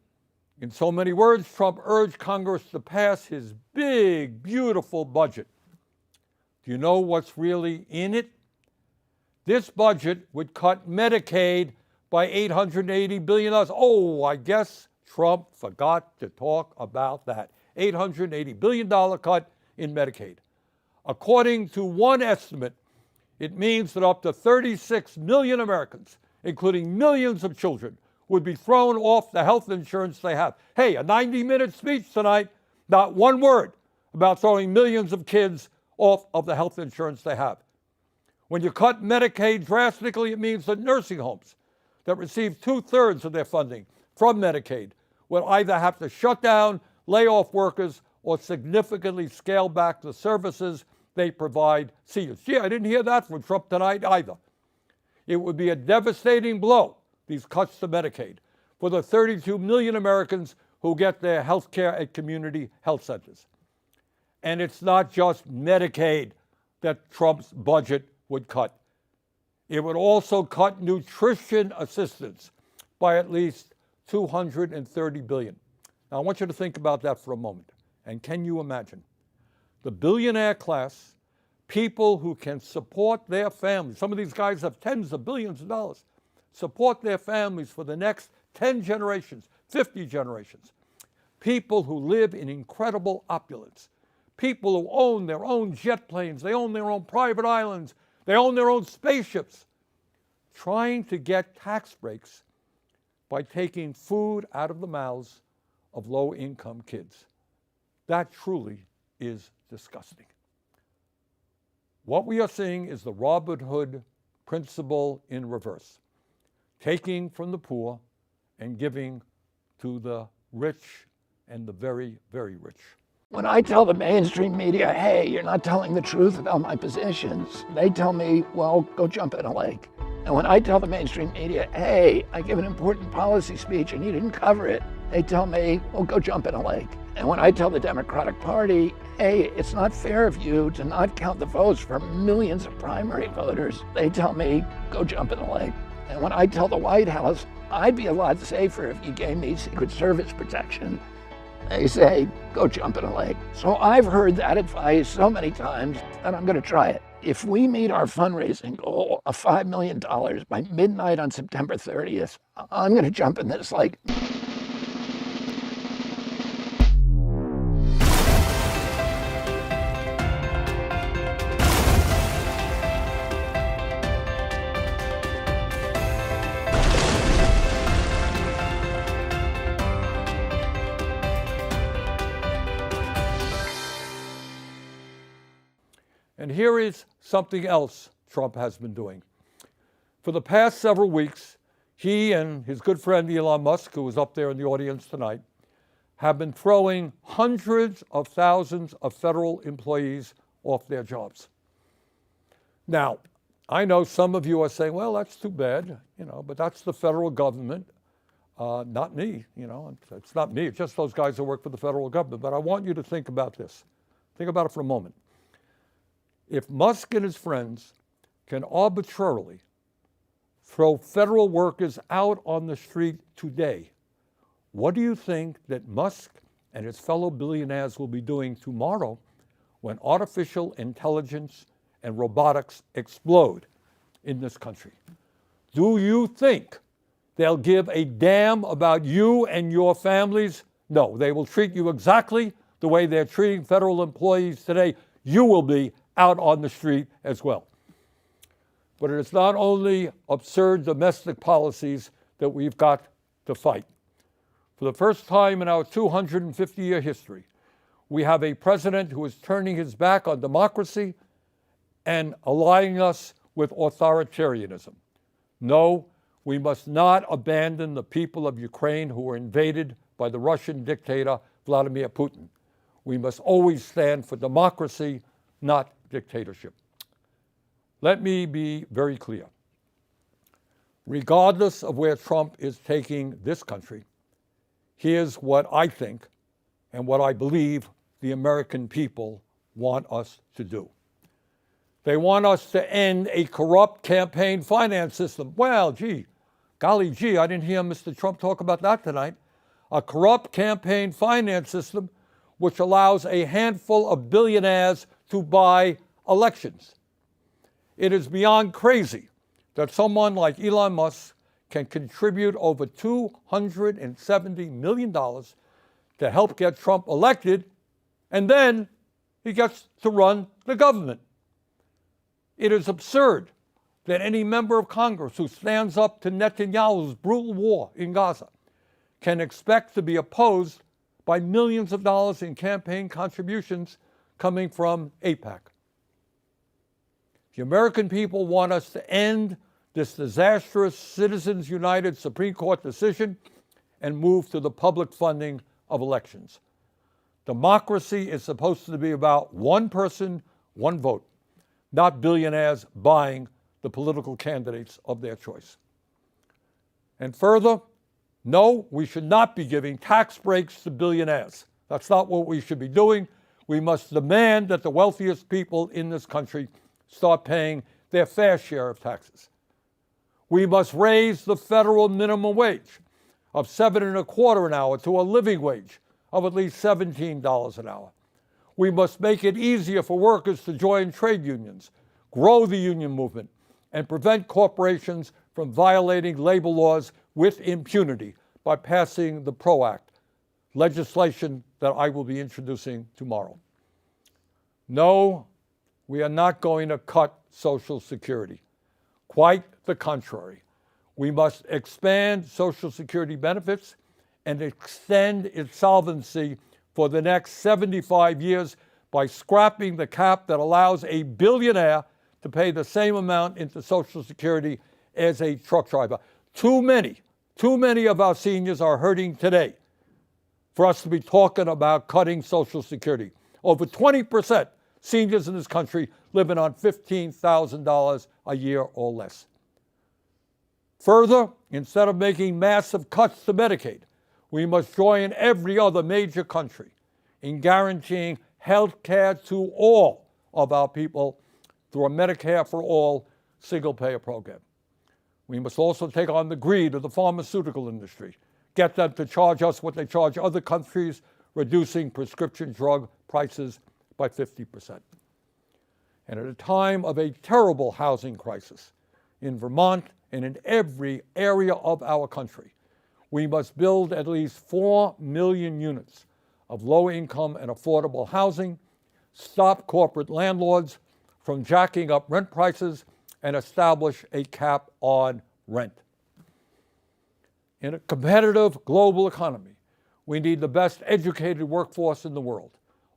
in so many words, Trump urged Congress to pass his big, beautiful budget. Do you know what's really in it? This budget would cut Medicaid by $880 billion. Oh, I guess Trump forgot to talk about that. $880 billion cut in Medicaid. According to one estimate, it means that up to 36 million Americans, including millions of children, would be thrown off the health insurance they have. Hey, a 90-minute speech tonight, not one word about throwing millions of kids off of the health insurance they have. When you cut Medicaid drastically, it means that nursing homes that receive 2/3 of their funding from Medicaid will either have to shut down, lay off workers, or significantly scale back the services they provide seniors. Gee, I didn't hear that from Trump tonight either. It would be a devastating blow, these cuts to Medicaid, for the 32 million Americans who get their health care at community health centers. And it's not just Medicaid that Trump's budget would cut. It would also cut nutrition assistance by at least $230 billion. Now, I want you to think about that for a moment. And can you imagine? The billionaire class, people who can support their families, some of these guys have tens of billions of dollars, support their families for the next 10 generations, 50 generations. People who live in incredible opulence. People who own their own jet planes, they own their own private islands, they own their own spaceships, trying to get tax breaks by taking food out of the mouths of low-income kids. That truly is disgusting. What we are seeing is the Robin Hood principle in reverse, taking from the poor and giving to the rich and the very, very rich. When I tell the mainstream media, hey, you're not telling the truth about my positions, they tell me, well, go jump in a lake. And when I tell the mainstream media, hey, I give an important policy speech and you didn't cover it, they tell me, well, go jump in a lake. And when I tell the Democratic Party, hey, it's not fair of you to not count the votes for millions of primary voters, they tell me, go jump in a lake. And when I tell the White House, I'd be a lot safer if you gave me Secret Service protection, they say, go jump in a lake. So I've heard that advice so many times, and I'm going to try it. If we meet our fundraising goal of $5 million by midnight on September 30th, I'm going to jump in this lake. And here is something else Trump has been doing. For the past several weeks, he and his good friend Elon Musk, who is up there in the audience tonight, have been throwing hundreds of thousands of federal employees off their jobs. Now, I know some of you are saying, well, that's too bad, but that's the federal government, not me, it's not me, it's just those guys who work for the federal government. But I want you to think about this. Think about it for a moment. If Musk and his friends can arbitrarily throw federal workers out on the street today, what do you think that Musk and his fellow billionaires will be doing tomorrow when artificial intelligence and robotics explode in this country? Do you think they'll give a damn about you and your families? No, they will treat you exactly the way they're treating federal employees today. You will be out on the street as well. But it is not only absurd domestic policies that we've got to fight. For the first time in our 250-year history, we have a president who is turning his back on democracy and allying us with authoritarianism. No, we must not abandon the people of Ukraine who were invaded by the Russian dictator Vladimir Putin. We must always stand for democracy, not dictatorship. Let me be very clear. Regardless of where Trump is taking this country, here's what I think and what I believe the American people want us to do. They want us to end a corrupt campaign finance system. Well, golly gee, I didn't hear Mr. Trump talk about that tonight. A corrupt campaign finance system which allows a handful of billionaires to buy elections. It is beyond crazy that someone like Elon Musk can contribute over $270 million to help get Trump elected, and then he gets to run the government. It is absurd that any member of Congress who stands up to Netanyahu's brutal war in Gaza can expect to be opposed by millions of dollars in campaign contributions coming from AIPAC. The American people want us to end this disastrous Citizens United Supreme Court decision and move to the public funding of elections. Democracy is supposed to be about one person, one vote, not billionaires buying the political candidates of their choice. And further, no, we should not be giving tax breaks to billionaires. That's not what we should be doing. We must demand that the wealthiest people in this country start paying their fair share of taxes. We must raise the federal minimum wage of $7.25 an hour to a living wage of at least $17 an hour. We must make it easier for workers to join trade unions, grow the union movement, and prevent corporations from violating labor laws with impunity by passing the PRO Act, legislation that I will be introducing tomorrow. No, we are not going to cut Social Security. Quite the contrary. We must expand Social Security benefits and extend its solvency for the next 75 years by scrapping the cap that allows a billionaire to pay the same amount into Social Security as a truck driver. Too many of our seniors are hurting today for us to be talking about cutting Social Security. Over 20% seniors in this country living on $15,000 a year or less. Further, instead of making massive cuts to Medicaid, we must join every other major country in guaranteeing health care to all of our people through a Medicare for All single-payer program. We must also take on the greed of the pharmaceutical industry, get them to charge us what they charge other countries, reducing prescription drug prices by 50%. And at a time of a terrible housing crisis in Vermont and in every area of our country, we must build at least 4 million units of low-income and affordable housing, stop corporate landlords from jacking up rent prices, and establish a cap on rent. In a competitive global economy, we need the best educated workforce in the world.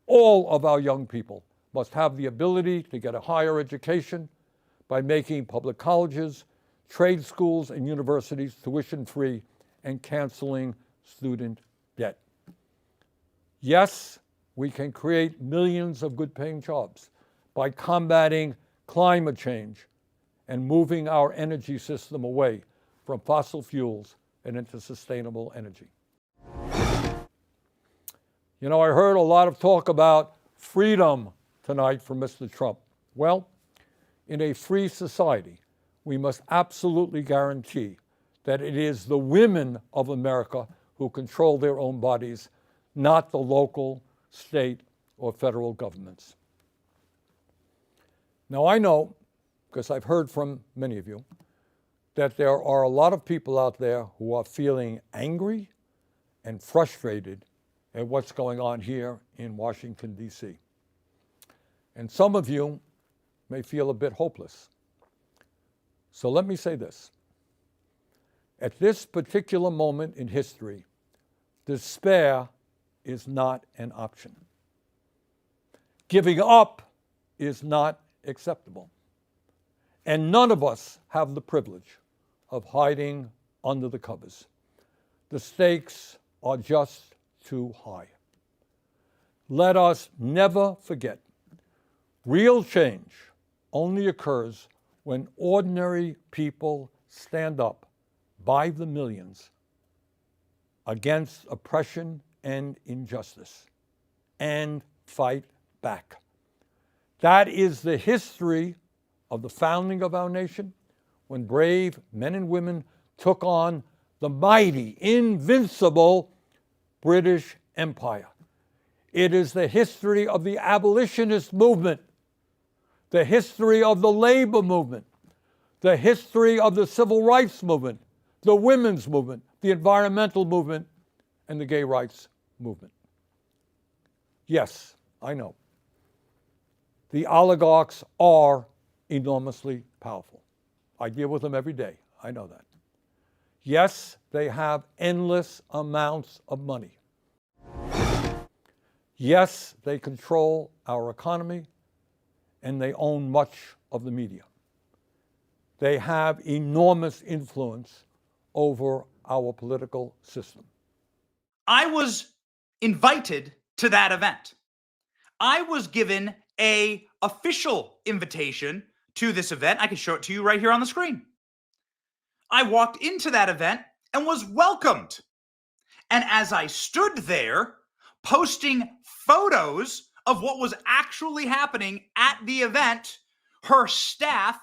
All of our young people must have the ability to get a higher education by making public colleges, trade schools, and universities tuition-free and canceling student debt. Yes, we can create millions of good-paying jobs by combating climate change and moving our energy system away from fossil fuels and into sustainable energy. You know, I heard a lot of talk about freedom tonight from Mr. Trump. Well, in a free society, we must absolutely guarantee that it is the women of America who control their own bodies, not the local, state, or federal governments. Now, I know, because I've heard from many of you, that there are a lot of people out there who are feeling angry and frustrated at what's going on here in Washington, D.C. And some of you may feel a bit hopeless. So let me say this. At this particular moment in history, despair is not an option. Giving up is not acceptable. And none of us have the privilege of hiding under the covers. The stakes are just too high. Let us never forget, real change only occurs when ordinary people stand up by the millions against oppression and injustice and fight back. That is the history of the founding of our nation, when brave men and women took on the mighty, invincible British Empire. It is the history of the abolitionist movement, the history of the labor movement, the history of the civil rights movement, the women's movement, the environmental movement, and the gay rights movement. Yes, I know. The oligarchs are enormously powerful. I deal with them every day. I know that. Yes, they have endless amounts of money. Yes, they control our economy, and they own much of the media. They have enormous influence over our political system. I was invited to that event. I was given an official invitation to this event. I can show it to you right here on the screen. I walked into that event and was welcomed. And as I stood there posting photos of what was actually happening at the event, her staff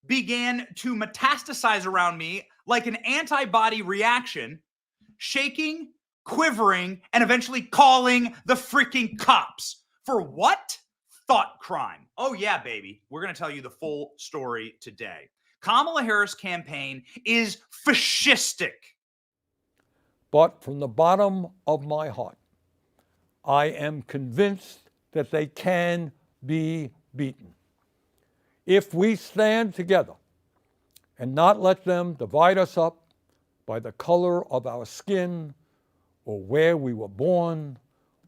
began to metastasize around me like an antibody reaction, shaking, quivering, and eventually calling the freaking cops. For what? Thought crime. Oh yeah, baby. We're going to tell you the full story today. Kamala Harris' campaign is fascistic. But from the bottom of my heart, I am convinced that they can be beaten. If we stand together and not let them divide us up by the color of our skin or where we were born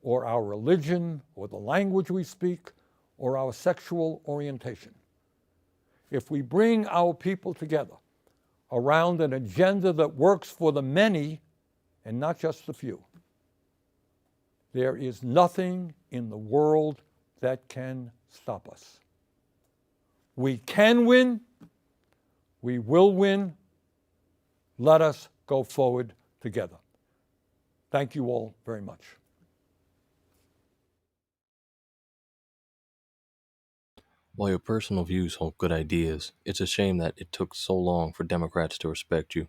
or our religion or the language we speak or our sexual orientation. If we bring our people together around an agenda that works for the many and not just the few, There is nothing in the world that can stop us. We can win. We will win. Let us go forward together. Thank you all very much. While your personal views hold good ideas, it's a shame that it took so long for Democrats to respect you.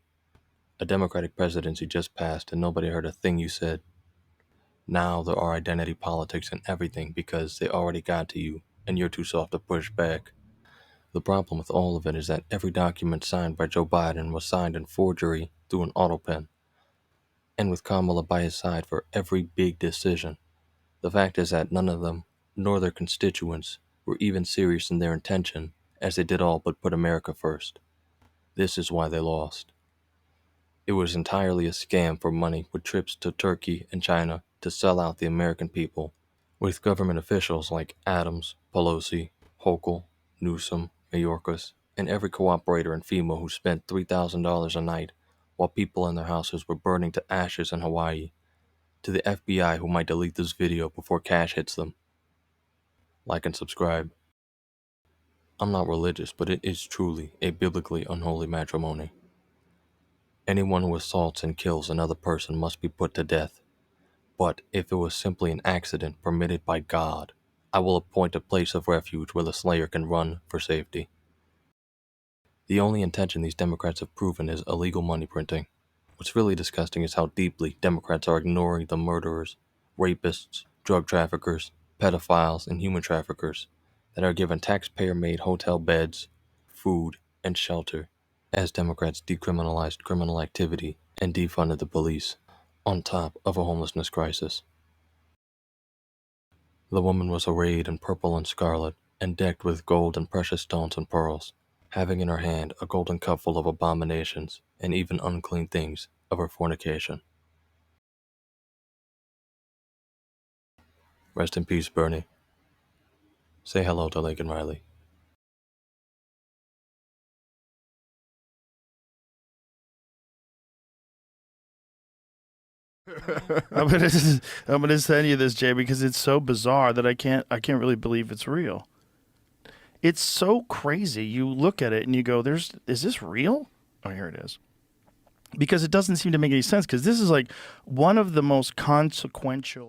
A Democratic presidency just passed and nobody heard a thing you said. Now there are identity politics and everything because they already got to you and you're too soft to push back. The problem with all of it is that every document signed by Joe Biden was signed in forgery through an auto pen, and with Kamala by his side for every big decision. The fact is that none of them, nor their constituents, were even serious in their intention, as they did all but put America first. This is why they lost. It was entirely a scam for money, with trips to Turkey and China to sell out the American people, with government officials like Adams, Pelosi, Hochul, Newsom, Mayorkas, and every cooperator in FEMA who spent $3,000 a night while people in their houses were burning to ashes in Hawaii, to the FBI who might delete this video before cash hits them. Like and subscribe. I'm not religious, but it is truly a biblically unholy matrimony. Anyone who assaults and kills another person must be put to death. But if it was simply an accident permitted by God, I will appoint a place of refuge where the slayer can run for safety. The only intention these Democrats have proven is illegal money printing. What's really disgusting is how deeply Democrats are ignoring the murderers, rapists, drug traffickers, pedophiles, and human traffickers that are given taxpayer-made hotel beds, food, and shelter, as Democrats decriminalized criminal activity and defunded the police, on top of a homelessness crisis. The woman was arrayed in purple and scarlet, and decked with gold and precious stones and pearls, having in her hand a golden cup full of abominations and even unclean things of her fornication. Rest in peace, Bernie. Say hello to Lincoln Riley. I'm gonna send you this, Jay, because it's so bizarre that I can't really believe it's real. It's so crazy. You look at it and you go, is this real? Oh, here it is. Because it doesn't seem to make any sense, because this is like one of the most consequential